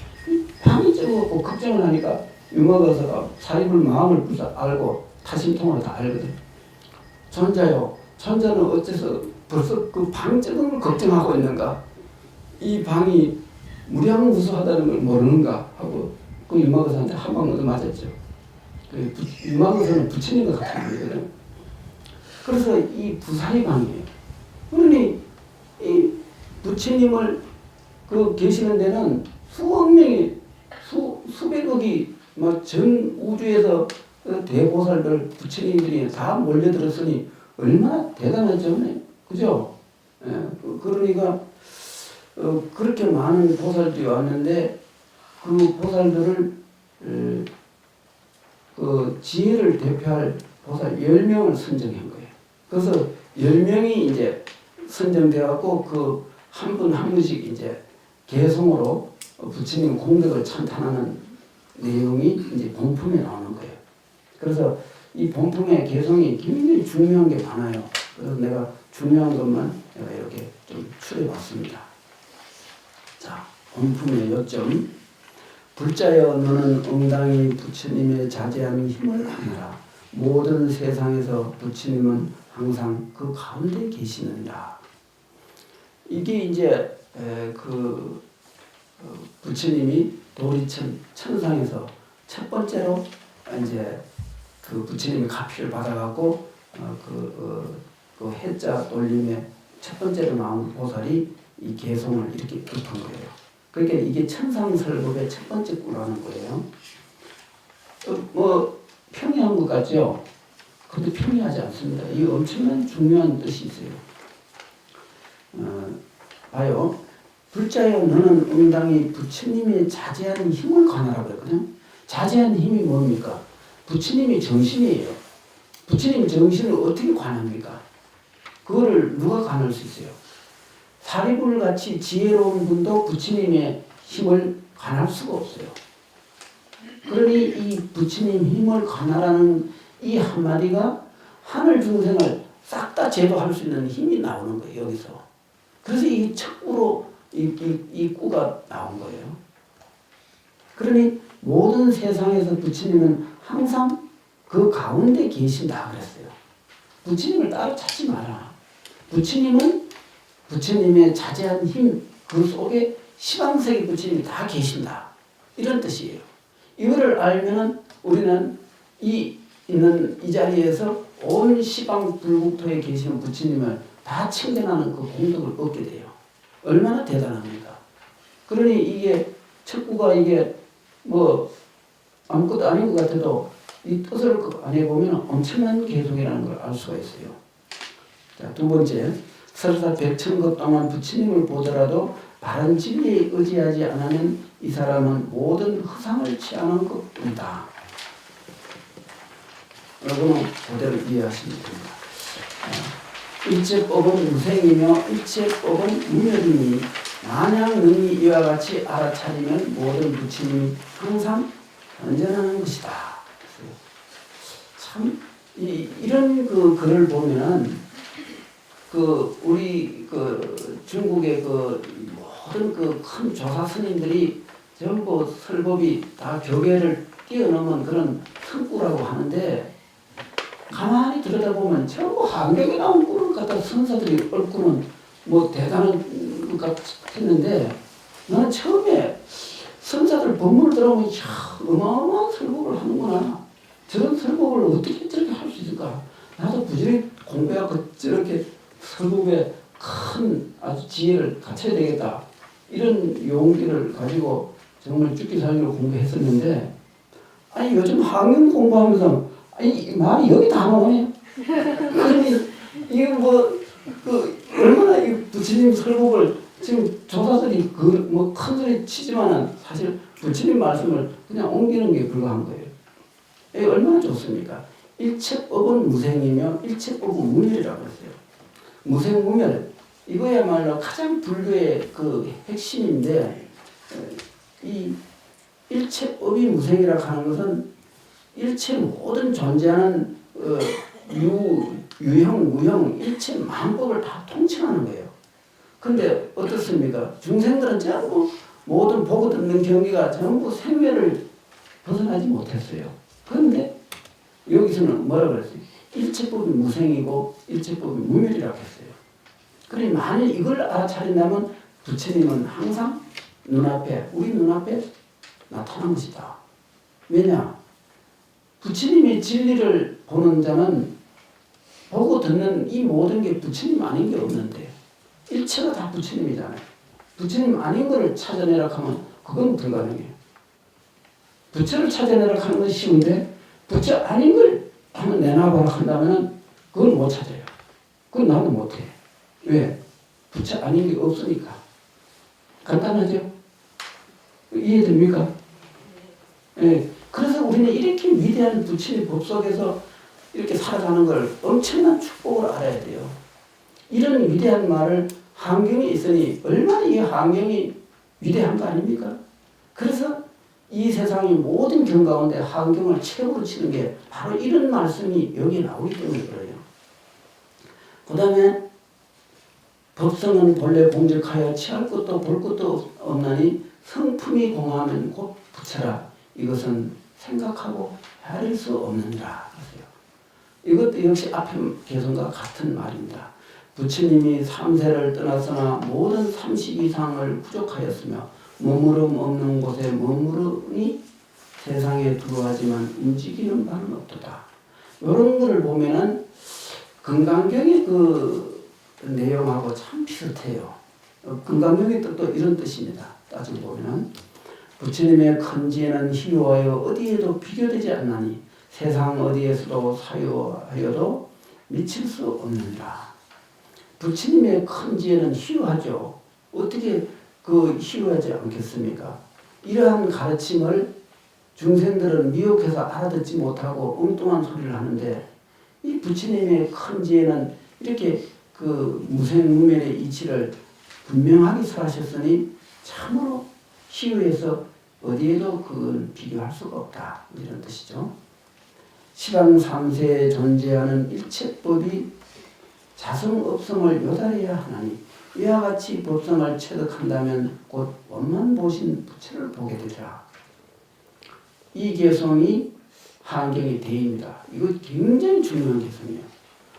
방이 적어갖고 걱정을 하니까 유마거사가 사리불 마음을 알고 타심통을 다 알거든. 전자요. 전자는 어째서 벌써 그 방 적은 걸 걱정하고 있는가? 이 방이 무량무수하다는 걸 모르는가? 하고 그 유마거사한테 한 방 얻어 맞았죠. 유마거사는 부처님과 같은 분이거든. 그래서 이 부사의 방이에요. 그러니 이 부처님을 그 계시는 데는 수억 명이 수백억이 막 전 우주에서 대보살들 부처님들이 다 몰려들었으니 얼마나 대단하죠, 그죠? 예, 그러니까 그렇게 많은 보살들이 왔는데 그 보살들을 그 지혜를 대표할 보살 10명을 선정한 거예요. 그래서 10명이 이제 선정되었고 그 한 분 한 분씩 이제 개성으로 부처님 공덕을 찬탄하는 내용이 이제 본품에 나오는 거예요. 그래서 이 본품의 개성이 굉장히 중요한 게 많아요. 그래서 내가 중요한 것만 내가 이렇게 좀 추려봤습니다. 자, 본품의 요점. 불자여 너는 응당히 부처님의 자제하는 힘을 가느라 모든 세상에서 부처님은 항상 그 가운데 계시느니라. 이게 이제 그 부처님이 도리천 천상에서 첫 번째로 이제 그 부처님의 가피를 받아갖고 그 해자 돌림의 첫 번째로 나온 보살이 이 개성을 이렇게 읊은 거예요. 그러니까 이게 천상설법의 첫 번째 꾸라는 거예요. 뭐 평이한 것 같죠? 그런데 평이하지 않습니다. 이 엄청난 중요한 뜻이 있어요. 봐요. 불자여 너는 응당히 부처님의 자제하는 힘을 관하라고 그랬거든요. 자제하는 힘이 뭡니까? 부처님의 정신이에요. 부처님 정신을 어떻게 관합니까? 그거를 누가 관할 수 있어요? 사리불 같이 지혜로운 분도 부처님의 힘을 관할 수가 없어요. 그러니 이 부처님 힘을 관하라는 이 한마디가 하늘 중생을 싹 다 제도할 수 있는 힘이 나오는 거예요. 여기서. 그래서 이 척구로 이 꾸가 나온 거예요. 그러니 모든 세상에서 부처님은 항상 그 가운데 계신다 그랬어요. 부처님을 따로 찾지 마라. 부처님은 부처님의 자제한 힘, 그 속에 시방세계 부처님이 다 계신다. 이런 뜻이에요. 이거를 알면은 우리는 있는 이 자리에서 온 시방 불국토에 계시는 부처님을 다 청전하는 그 공덕을 얻게 돼요. 얼마나 대단합니까? 그러니 이게 척구가 이게 뭐 아무것도 아닌 것 같아도 이 뜻을 안 해보면 엄청난 개성이라는 걸 알 수가 있어요. 자, 두 번째, 설사 백천것 동안 부처님을 보더라도 바른 진리에 의지하지 않으면 이 사람은 모든 허상을 취하는 것뿐이다. 여러분은 그대로 이해하시면 됩니다. 일체법은 무생이며 일체법은 무멸이니 만약 능히 이와 같이 알아차리면 모든 부처님이 항상 언전하는 것이다. 참 이런 그 글을 보면 그 우리 그 중국의 그 모든 그 큰 조사 스님들이 전부 설법이 다 교계를 뛰어넘은 그런 성구라고 하는데 가만히 들여다보면 전부 한경에 나온 꿀을 갖다 선사들이 얽고는 뭐 대단한 것 같았는데 나는 처음에 선사들 법문을 들어보면 이야 어마어마한 설법을 하는구나. 저런 설법을 어떻게 저렇게 할 수 있을까? 나도 부지런히 공부해갖고 저렇게 설법에 큰 아주 지혜를 갖춰야 되겠다. 이런 용기를 가지고 정말 죽기 살기로 공부했었는데, 아니 요즘 학문 공부하면서 아니 말이 여기 다 나오네. 아니 이거 얼마나 이 부처님 설법을 지금 조사들이 큰 소리 치지만은 사실 부처님 말씀을 그냥 옮기는 게 불가한 거예요. 이게 얼마나 좋습니까? 일체법은 무생이며 일체법은 무멸이라고 했어요. 무생무멸 이거야말로 가장 불교의 그 핵심인데, 이 일체법이 무생이라고 하는 것은 일체 모든 존재하는 유형, 무형, 일체 만법을 다 통칭하는 거예요. 근데 어떻습니까? 중생들은 전부 모든 보고 듣는 경기가 전부 생멸을 벗어나지 못했어요. 그런데 여기서는 뭐라고 그랬어요? 일체법이 무생이고 일체법이 무멸이라고 했어요. 그러니 만일 이걸 알아차린다면 부처님은 항상 우리 눈앞에 나타난 것이다. 왜냐? 부처님의 진리를 보는 자는 보고 듣는 이 모든 게 부처님 아닌 게 없는데, 일체가 다 부처님이잖아요. 부처님 아닌 것을 찾아내라 하면 그건 불가능해요. 부처를 찾아내라 하는 건 쉬운데, 부처 아닌 걸 한번 내놔보라 한다면 그걸 못 찾아요. 그건 나도 못해. 왜? 부처 아닌 게 없으니까. 간단하죠? 이해됩니까? 예. 그래서 우리는 이렇게 위대한 부처의 법 속에서 이렇게 살아가는 걸 엄청난 축복을 알아야 돼요. 이런 위대한 말을 환경에 있으니 얼마나 이 환경이 위대한 거 아닙니까? 그래서 이 세상의 모든 경 가운데 환경을 최고로 치는 게 바로 이런 말씀이 여기에 나오기 때문에 그래요. 그 다음에 법성은 본래 공적하여 취할 것도 볼 것도 없나니 성품이 공하면 곧 부처라. 이것은 생각하고 헤아릴 수 없느니라. 이것도 역시 앞에 개성과 같은 말입니다. 부처님이 삼세를 떠났으나 모든 30 이상을 부족하였으며 머무름 없는 곳에 머무르니 세상에 들어가지만 움직이는 바는 없도다. 이런 거를 보면은 금강경의 그 내용하고 참 비슷해요. 금강경의 뜻도 이런 뜻입니다. 따지고 보면은 부처님의 큰 지혜는 희유하여 어디에도 비교되지 않나니 세상 어디에서도 사유하여도 미칠 수 없느니라. 부처님의 큰 지혜는 희유하죠. 어떻게 그 희유하지 않겠습니까? 이러한 가르침을 중생들은 미혹해서 알아듣지 못하고 엉뚱한 소리를 하는데, 이 부처님의 큰 지혜는 이렇게 그 무생무멸의 이치를 분명하게 설하셨으니 참으로 희유해서 어디에도 그걸 비교할 수가 없다. 이런 뜻이죠. 시방 삼세에 존재하는 일체법이 자성업성을 요달해야 하나니 이와 같이 법성을 체득한다면 곧 원만보신 부처를 보게 되리라. 이 개성이 한경의 대입니다. 이거 굉장히 중요한 개성이에요.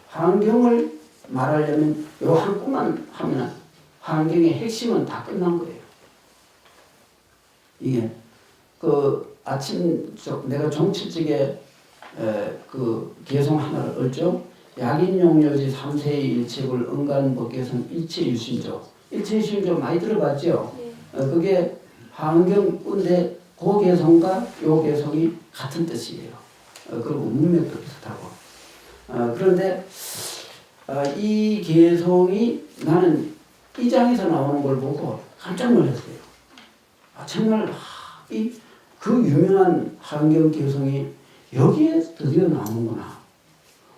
한경을 말하려면 이 한 구만 하면 한경의 핵심은 다 끝난 거예요. 이게 그 아침 내가 종칠직에 그 개성 하나를 얻죠. 약인용료지 3세의 일체불 은간법개성 일체유심조. 일체유심조 많이 들어봤죠? 네. 그게 한경인데 그 개성과 요 개성이 같은 뜻이에요. 그리고 문맥도 비슷하고. 그런데 이 개성이 나는 이 장에서 나오는 걸 보고 깜짝 놀랐어요. 정말 그 유명한 한경 개성이 여기에 드디어 나오는구나.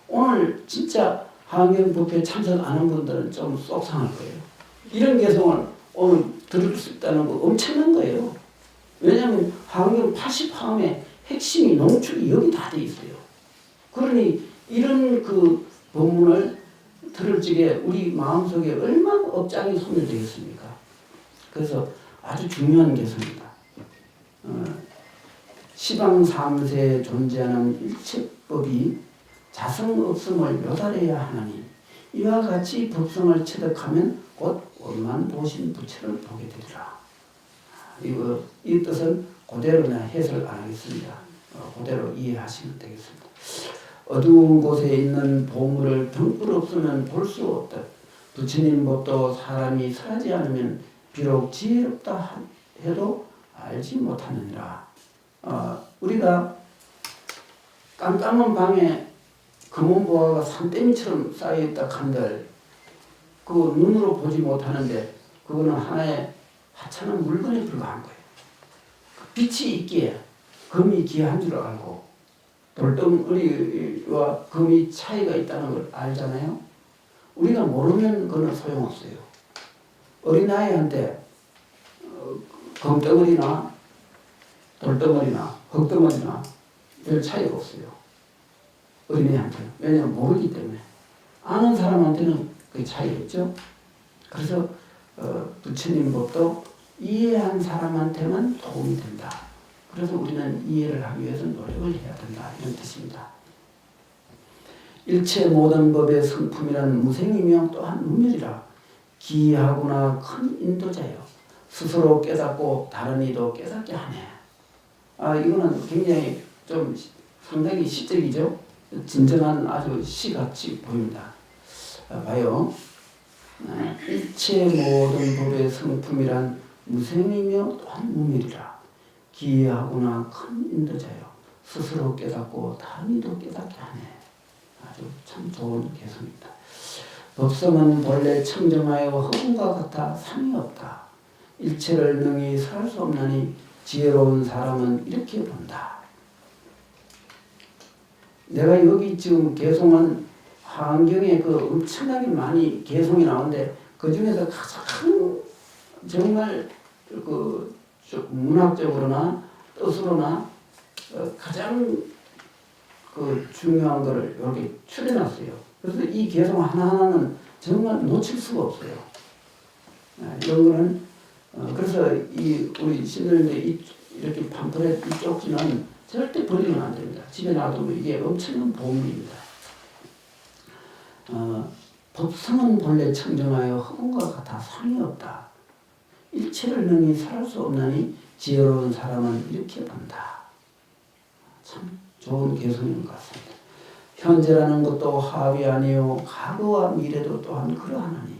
오늘 진짜 한경법회에 참석 안 한 분들은 좀 속상할 거예요. 이런 개성을 오늘 들을 수 있다는 거 엄청난 거예요. 왜냐하면 한경 80화음의 핵심이 농축이 여기 다 돼 있어요. 그러니 이런 그 법문을 들을 적에 우리 마음속에 얼마나 업장이 소멸되겠습니까? 그래서 아주 중요한 개성이다. 시방 삼세에 존재하는 일체법이 자성없음을 요달해야 하나니 이와 같이 법성을 체득하면 곧 원만보신 부처를 보게 되리라. 이 뜻은 그대로 그냥 해석을 안 하겠습니다. 그대로 이해하시면 되겠습니다. 어두운 곳에 있는 보물을 등불 없으면 볼 수 없다. 부처님 법도 사람이 설하지 않으면 비록 지혜롭다 해도 알지 못하느니라. 우리가 깜깜한 방에 금은보화가 산더미처럼 쌓여있다 한들 그 눈으로 보지 못하는데 그거는 하나의 하찮은 물건에 불과한 거예요. 빛이 있기에 금이 귀한 줄 알고 돌덩어리와 금이 차이가 있다는 걸 알잖아요. 우리가 모르면 그건 소용없어요. 어린아이한테 금덩어리나 돌덩어리나 흙덩어리나 별 차이가 없어요. 어린애한테는. 왜냐하면 모르기 때문에. 아는 사람한테는 그 차이가 있죠. 그래서 부처님 법도 이해한 사람한테만 도움이 된다. 그래서 우리는 이해를 하기 위해서 노력을 해야 된다. 이런 뜻입니다. 일체 모든 법의 성품이란 무생이며 또한 무멸이라. 기이하구나 큰 인도자요. 스스로 깨닫고 다른 이도 깨닫게 하네. 이거는 굉장히 좀 상당히 시적이죠. 진정한 아주 시같이 보입니다. 봐요. 일체 모든 법의 성품이란 무생이며 또한 무멸이라. 기이하구나 큰 인도자요. 스스로 깨닫고 다른 이도 깨닫게 하네. 아주 참 좋은 개성입니다. 법성은 본래 청정하여 허공과 같아 상이 없다. 일체를 능히 살 수 없나니 지혜로운 사람은 이렇게 본다. 내가 여기 지금 개송한 환경에 그 엄청나게 많이 개송이 나오는데 그 중에서 가장 정말 그 문학적으로나 뜻으로나 가장 그 중요한 거를 이렇게 추려놨어요. 그래서 이 개송 하나하나는 정말 놓칠 수가 없어요. 이런 거는 그래서 우리 신도님들 이렇게 팜플렛 이 쪽지는 절대 버리면 안 됩니다. 집에 놔두면 이게 엄청난 보물입니다. 법성은 본래 청정하여 허공과 같아 상이 없다. 일체를 능히 살 수 없나니 지혜로운 사람은 이렇게 본다. 참 좋은 개성인 것 같습니다. 현재라는 것도 화합이 아니요 과거와 미래도 또한 그러하나니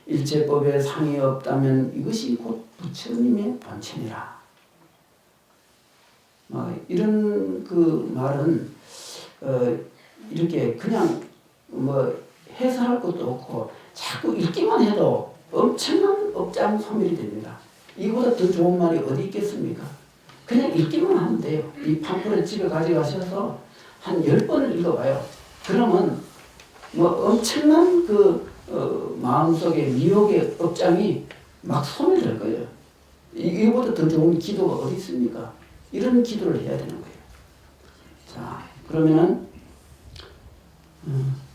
일체법에 상이 없다면 이것이 곧 부처님의 본체니라. 이런 그 말은 이렇게 그냥 해설할 것도 없고 자꾸 읽기만 해도 엄청난 업장 소멸이 됩니다. 이보다 더 좋은 말이 어디 있겠습니까? 그냥 읽기만 하면 돼요. 이 팜플렛 집에 가져가셔서 한 10번을 읽어봐요. 그러면 엄청난 마음속에 미혹의 업장이 막 소멸될 거예요. 이보다 더 좋은 기도가 어디 있습니까? 이런 기도를 해야 되는 거예요. 자, 그러면은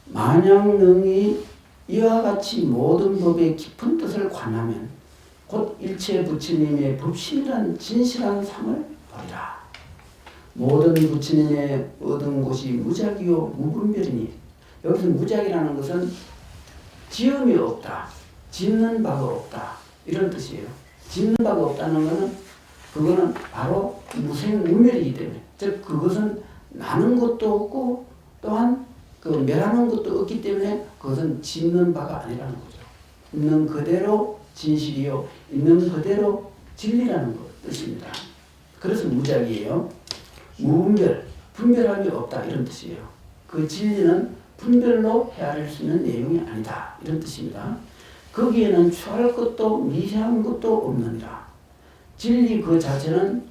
만약 능히 이와 같이 모든 법의 깊은 뜻을 관하면 곧 일체 부처님의 법신이란 진실한 상을 보리라. 모든 부처님의 얻은 곳이 무작이요 무분별이니 여기서 무작이라는 것은 지음이 없다. 짓는 바가 없다. 이런 뜻이에요. 짓는 바가 없다는 것은 그거는 바로 무생무멸이기 때문에 즉 그것은 나는 것도 없고 또한 그 멸하는 것도 없기 때문에 그것은 짓는 바가 아니라는 거죠. 있는 그대로 진실이요 있는 그대로 진리라는 뜻입니다. 그래서 무작이에요. 무분별, 분별함이 없다 이런 뜻이에요. 그 진리는 분별로 헤아릴 수 있는 내용이 아니다 이런 뜻입니다. 거기에는 추할 것도 미세한 것도 없느니라. 진리 그 자체는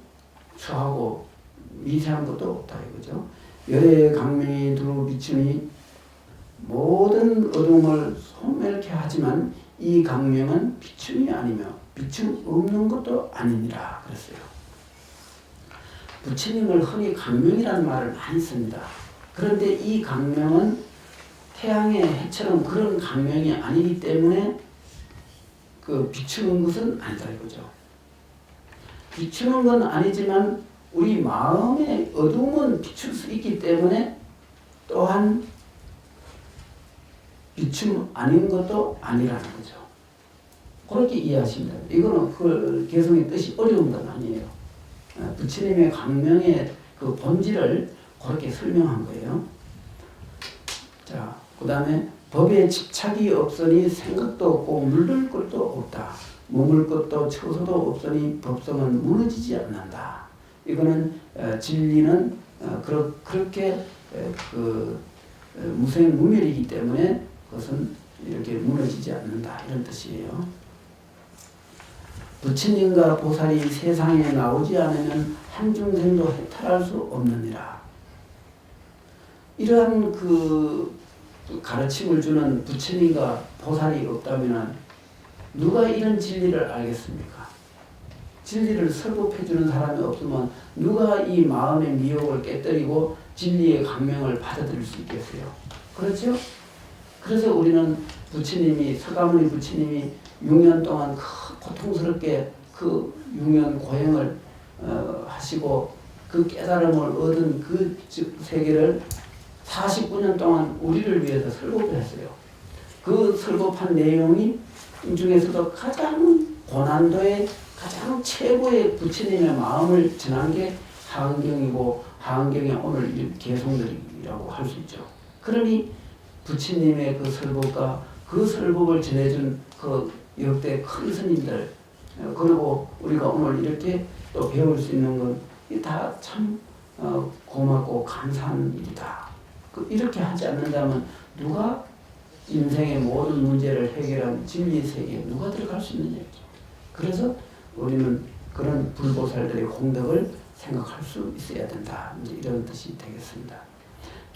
추하고 미세한 것도 없다 이거죠. 열의 강명이 두루 비추니 모든 어둠을 소멸케 하지만 이 강명은 비춤이 아니며 비춤 없는 것도 아니니라 그랬어요. 부처님을 흔히 강명이라는 말을 많이 씁니다. 그런데 이 강명은 태양의 해처럼 그런 강명이 아니기 때문에 그 비추는 것은 아니다 이거죠. 비추는 건 아니지만 우리 마음의 어둠은 비출 수 있기 때문에 또한 비춤 아닌 것도 아니라는 거죠. 그렇게 이해하시면 됩니다. 이거는 그 개성의 뜻이 어려운 건 아니에요. 부처님의 강명의 그 본질을 그렇게 설명한 거예요. 자, 그 다음에 법에 집착이 없으니 생각도 없고 물들 것도 없다. 머물 것도 처소도 없으니 법성은 무너지지 않는다. 이거는 진리는 그렇게 무생무멸이기 때문에 그것은 이렇게 무너지지 않는다. 이런 뜻이에요. 부처님과 보살이 세상에 나오지 않으면 한 중생도 해탈할 수 없느니라. 이러한 가르침을 주는 부처님과 보살이 없다면 누가 이런 진리를 알겠습니까? 진리를 설법해 주는 사람이 없으면 누가 이 마음의 미혹을 깨뜨리고 진리의 강명을 받아들일 수 있겠어요? 그렇죠? 그래서 우리는 서가모니 부처님이 6년 동안 고통스럽게 그 6년 고행을 하시고 그 깨달음을 얻은 그 세계를 49년 동안 우리를 위해서 설법을 했어요. 그 설법한 내용이 이 중에서도 가장 고난도의 가장 최고의 부처님의 마음을 전한 게 하은경이고 하은경의 오늘 개송들이라고 할 수 있죠. 그러니 부처님의 그 설법과 그 설법을 전해준 그 역대 큰 스님들, 그리고 우리가 오늘 이렇게 또 배울 수 있는 건 다 참 고맙고 감사한 일이다. 이렇게 하지 않는다면 누가 인생의 모든 문제를 해결한 진리 세계에 누가 들어갈 수 있느냐. 그래서 우리는 그런 불보살들의 공덕을 생각할 수 있어야 된다. 이런 뜻이 되겠습니다.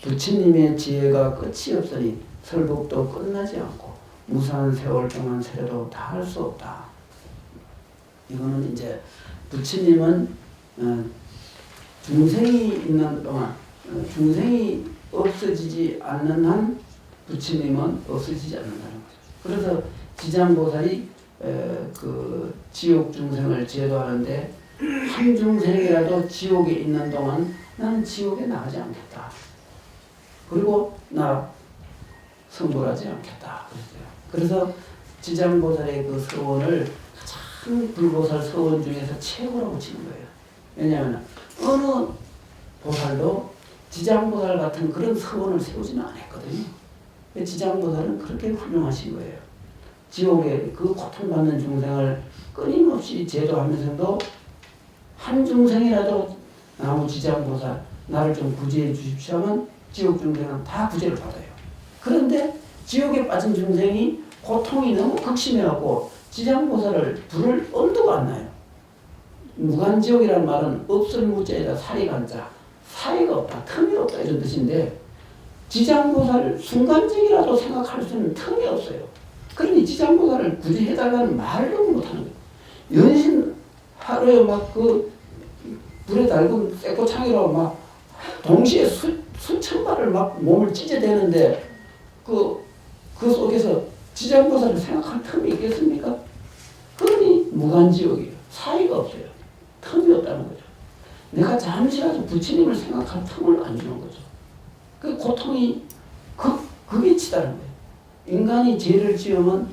부처님의 지혜가 끝이 없으니 설법도 끝나지 않고 무사한 세월 동안 세례도 다 할 수 없다. 이거는 이제 부처님은 중생이 있는 동안 중생이 없어지지 않는 한 부처님은 없어지지 않는다는 거죠. 그래서 지장보살이 그 지옥 중생을 제도하는데 한 중생이라도 지옥에 있는 동안 나는 지옥에 나가지 않겠다. 그리고 나 성불하지 않겠다. 그래서 지장보살의 그 서원을 가장 불보살 서원 중에서 최고라고 치는 거예요. 왜냐하면 어느 보살도 지장보살 같은 그런 서원을 세우지는 않았거든요. 지장보살은 그렇게 훌륭하신 거예요. 지옥에 그 고통받는 중생을 끊임없이 제도하면서도 한 중생이라도 나무 지장보살 나를 좀 구제해 주십시오 하면 지옥 중생은 다 구제를 받아요. 그런데 지옥에 빠진 중생이 고통이 너무 극심해갖고 지장보살을 부를 엄두가 안 나요. 무간지옥이라는 말은 없을 무자에다 살이 간자, 사이가 없다, 틈이 없다 이런 뜻인데 지장보살을 순간적이라도 생각할 수 있는 틈이 없어요. 그러니 지장보살을 구제해달라는 말도 못하는 거예요. 연신 하루에 막 불에 달군 쇠고창이라고 막 동시에 수천 발을 막 몸을 찢어대는데 그 속에서 지장보살을 생각할 틈이 있겠습니까? 그러니 무간지옥이에요. 사이가 없어요. 틈이 없다는 거죠. 내가 잠시라도 부처님을 생각할 틈을 안 주는 거죠. 그 고통이 극이 치다는 거예요. 인간이 죄를 지으면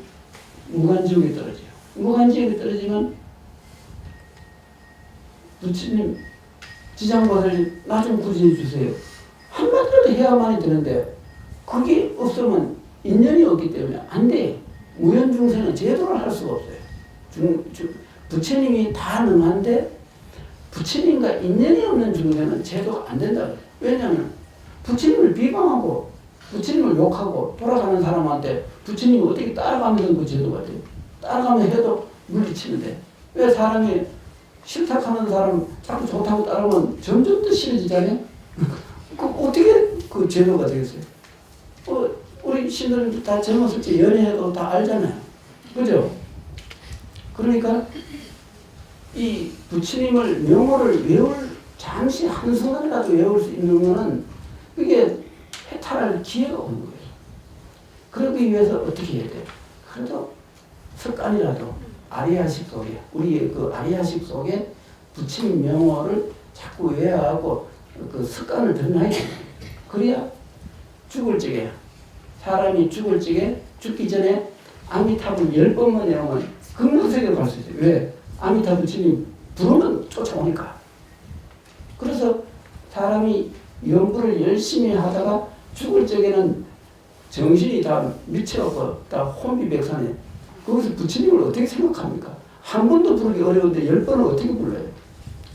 무간지옥에 떨어져요. 무간지옥에 떨어지면 부처님 지장보살 나 좀 구제해 주세요. 한마디라도 해야만이 되는데 그게 없으면 인연이 없기 때문에 안 돼. 무연중생은 제도를 할 수가 없어요. 부처님이 다 능한데 부처님과 인연이 없는 중생은 제도가 안 된다. 왜냐하면 부처님을 비방하고 부처님을 욕하고 돌아가는 사람한테 부처님이 어떻게 따라가면서 그 제도가 돼요. 따라가면 해도 물리치는데 왜 사람이 싫다하는 사람 자꾸 좋다고 따르면 점점 더 싫어지잖아요. 어떻게 그 제도가 되겠어요? 우리 신들은 다 젊었을 때 연애해도 다 알잖아요. 그죠? 그러니까 이 부처님을 명호를 잠시 한순간이라도 외울 수 있는 것은 그게 해탈할 기회가 오는 거예요. 그러기 위해서 어떻게 해야 돼요? 그래도 습관이라도 아리야식 속에 우리의 그 아리야식 속에 부처님 명호를 자꾸 외워하고 그 습관을 들여놔야 돼요. 그래야 죽을 적에 사람이 죽을 적에 죽기 전에 아미타불 10번만 외우면 금강세계로 갈 수 있어요. 왜? 아미타 부처님 부르면 쫓아오니까. 그래서 사람이 연구를 열심히 하다가 죽을 적에는 정신이 다 미쳐갖고 다 혼비백산해. 거기서 부처님을 어떻게 생각합니까? 한 번도 부르기 어려운데 10번을 어떻게 불러요?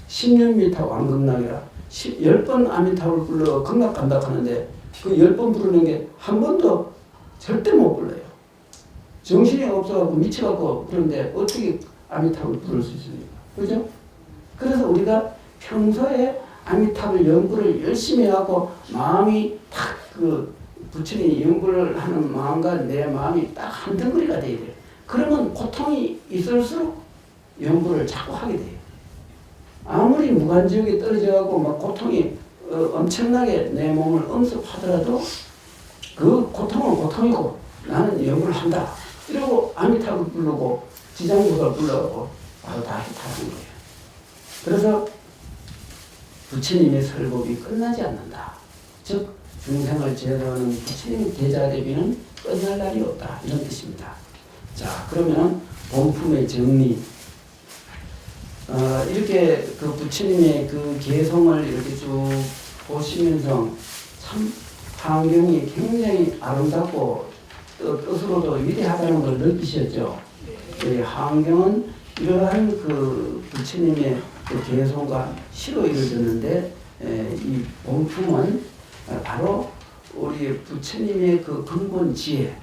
10년 미타 왕극락이라 10번 아미타불 불러 극락 간다 하는데 그 10번 부르는 게 한 번도 절대 못 불러요. 정신이 없어갖고 미쳐갖고 그런데 어떻게 아미타불 부를 수 있습니까? 그죠? 그래서 우리가 평소에 아미타불 연구를 열심히 하고 마음이 딱 그 부처님 연구를 하는 마음과 내 마음이 딱 한 덩어리가 돼야 돼요. 그러면 고통이 있을수록 연구를 자꾸 하게 돼요. 아무리 무간지옥에 떨어져가고 막 고통이 엄청나게 내 몸을 엄습하더라도 그 고통은 고통이고 나는 연구를 한다. 이러고 아미타불 부르고 지장부를 불러가고 바로 다 해탈하는 거예요. 그래서 부처님의 설법이 끝나지 않는다. 즉 중생을 제도하는 부처님의 대자대비는 끝날 날이 없다. 이런 뜻입니다. 자, 그러면 본품의 정리. 이렇게 그 부처님의 그 개성을 이렇게 쭉 보시면서 참 환경이 굉장히 아름답고 뜻으로도 위대하다는 걸 느끼셨죠. 이 환경은 이러한 그 부처님의 그 개성과 시로 이루어졌는데 이 본품은 바로 우리 부처님의 그 근본 지혜,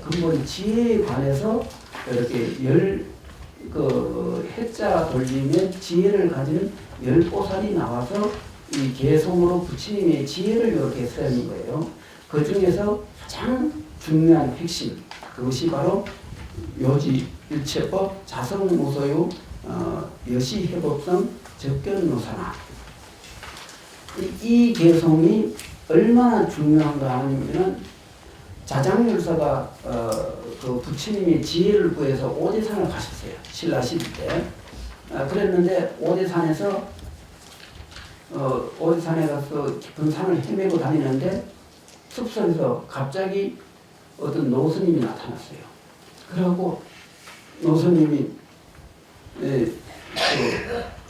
근본 지혜에 관해서 이렇게 그 해자 돌리면 지혜를 가지는 10보살이 나와서 이 개성으로 부처님의 지혜를 이렇게 쓰는 거예요. 그 중에서 가장 중요한 핵심, 그것이 바로 요지일체법, 자성무소유, 여시해법성, 적견노사나. 이 개성이 얼마나 중요한가 하면은 자장율사가 그 부처님이 지혜를 구해서 오대산을 가셨어요. 신라 시대 때. 그랬는데 오대산에서 오대산에 가서 깊은 산을 헤매고 다니는데 숲속에서 갑자기 어떤 노스님이 나타났어요. 그러고 노스님이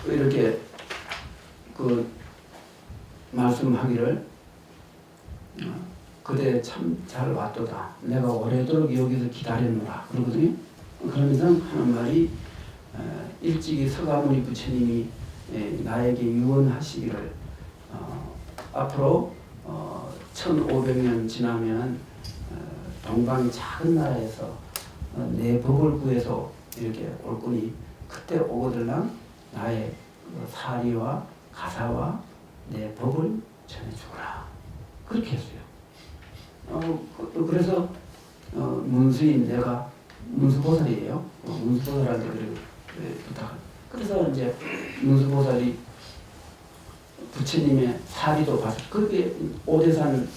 이렇게 그 말씀하기를 그대 참 잘 왔도다. 내가 오래도록 여기서 기다렸노라. 그러거든요. 그러면서 하는 말이 일찍이 서가모니 부처님이 나에게 유언하시기를 앞으로 1500년 지나면 동방의 작은 나라에서 내 법을 구해서 이렇게 올 거니 그때 오거들랑 나의 사리와 가사와 내 법을 전해주거라. 그렇게 했어요. 그래서 문수인 내가 문수보살이에요. 문수보살한테 그래 부탁을. 그래서 이제 문수보살이 부처님의 사리도 봐서 그게 오대산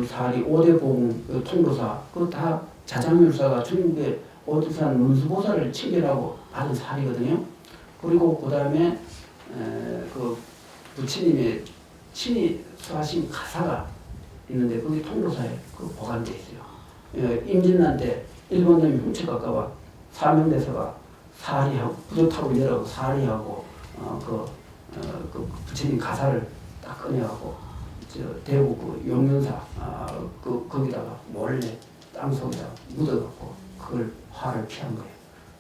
사리 오대봉 통도사 그 다 자장율사가 중국의 오대산 문수보살을 친결하고 받은 사리거든요. 그리고 그 다음에 그 부처님의 친히 수하신 가사가 있는데 거기 통도사에 그 보관돼 있어요. 임진란 때 일본 놈이 훔쳐갈까봐 사명대사가 사리하고 부도탑을 열어서 사리하고 그 부처님 가사를 딱 꺼내갖고 대구 그 용연사 거기다가 몰래 땅속에다 묻어갖고 그걸 화를 피한 거예요.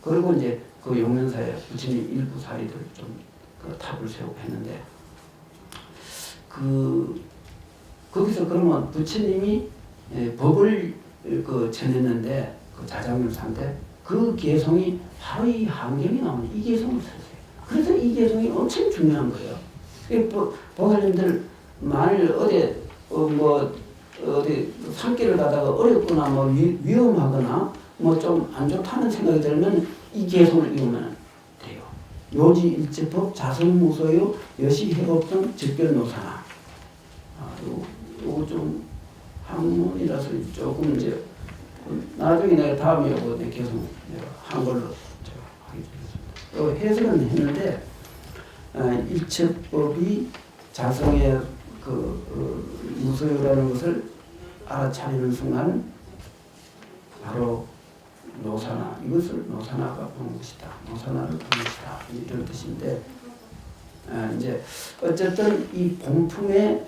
그리고 이제 그 용연사에 부처님 일부 사리들 좀 그 탑을 세우고 했는데 거기서 그러면 부처님이 법을 그 전했는데 그 자장률사한테 그 개성이 바로 이 환경이 나오는 이 개성을 썼어요. 그래서 이 개성이 엄청 중요한 거예요. 보살님들 만일 어디 산길을 가다가 어렵거나 뭐 위험하거나 뭐 좀 안 좋다는 생각이 들면 이 개성을 이루면 돼요. 요지일체법, 자성무소요, 여시해법성, 적견노사나. 요거 좀 학문이라서 조금 이제 나중에 내가 다음에 요거 내 계속 내가 한글로 제가 하게 되겠습니다. 해석은 했는데 일체법이 자성의 무소유라는 것을 알아차리는 순간 바로 노사나 이것을 노사나가 보는 것이다. 노사나를 보는 것이다. 이런 뜻인데 이제 어쨌든 이 본품의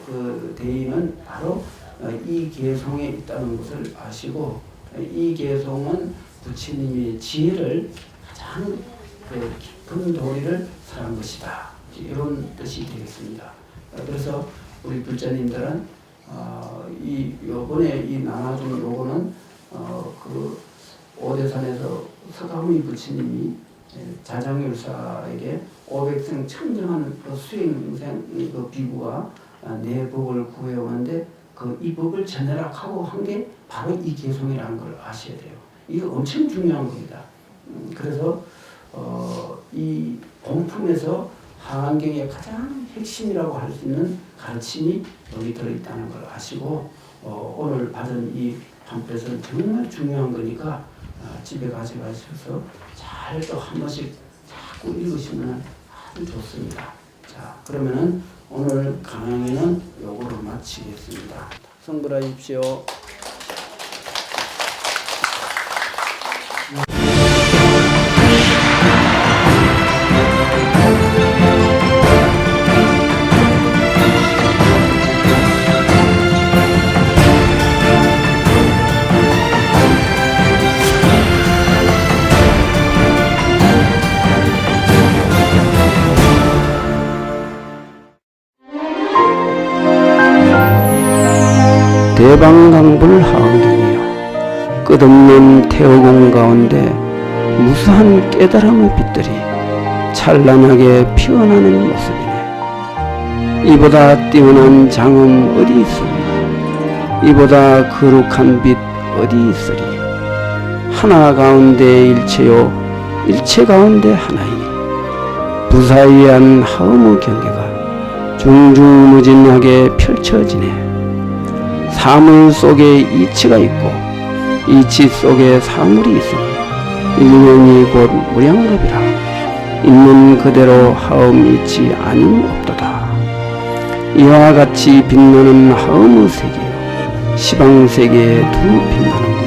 그 대의는 바로 이 개성에 있다는 것을 아시고, 이 개성은 부처님의 지혜를 가장 그 깊은 도리를 설한 것이다, 이런 뜻이 되겠습니다. 그래서 우리 불자님들은 요번에 이 나눠준 요거는 그 오대산에서 서가모니 부처님이 자장율사에게 500생 청정한 그 수행생 그 비구가 내 법을 구해오는데 이 법을 전해라 하고 한 게 바로 이 개성이라는 걸 아셔야 돼요. 이거 엄청 중요한 겁니다. 그래서 이 본품에서 하안경의 가장 핵심이라고 할 수 있는 가르침이 여기 들어있다는 걸 아시고, 오늘 받은 이 팜플렛은 정말 중요한 거니까 집에 가져가셔서 잘 또 한 번씩 자꾸 읽으시면 아주 좋습니다. 자, 그러면은 오늘 강의는 요거로 마치겠습니다. 성불하십시오. 대방강불 하안경이여, 끝없는 태어공 가운데 무수한 깨달음의 빛들이 찬란하게 피어나는 모습이네. 이보다 뛰어난 장엄 어디 있으리? 이보다 거룩한 빛 어디 있으리? 하나 가운데 일체요, 일체 가운데 하나이니 부사위한 하음의 경계가 중중무진하게 펼쳐지네. 사물 속에 이치가 있고 이치 속에 사물이 있으니 일면이 곧 무량겁이라. 있는 그대로 하음 이치 아님 없도다. 이와 같이 빛나는 하음의 세계요, 시방세계에 두 빛나는 것,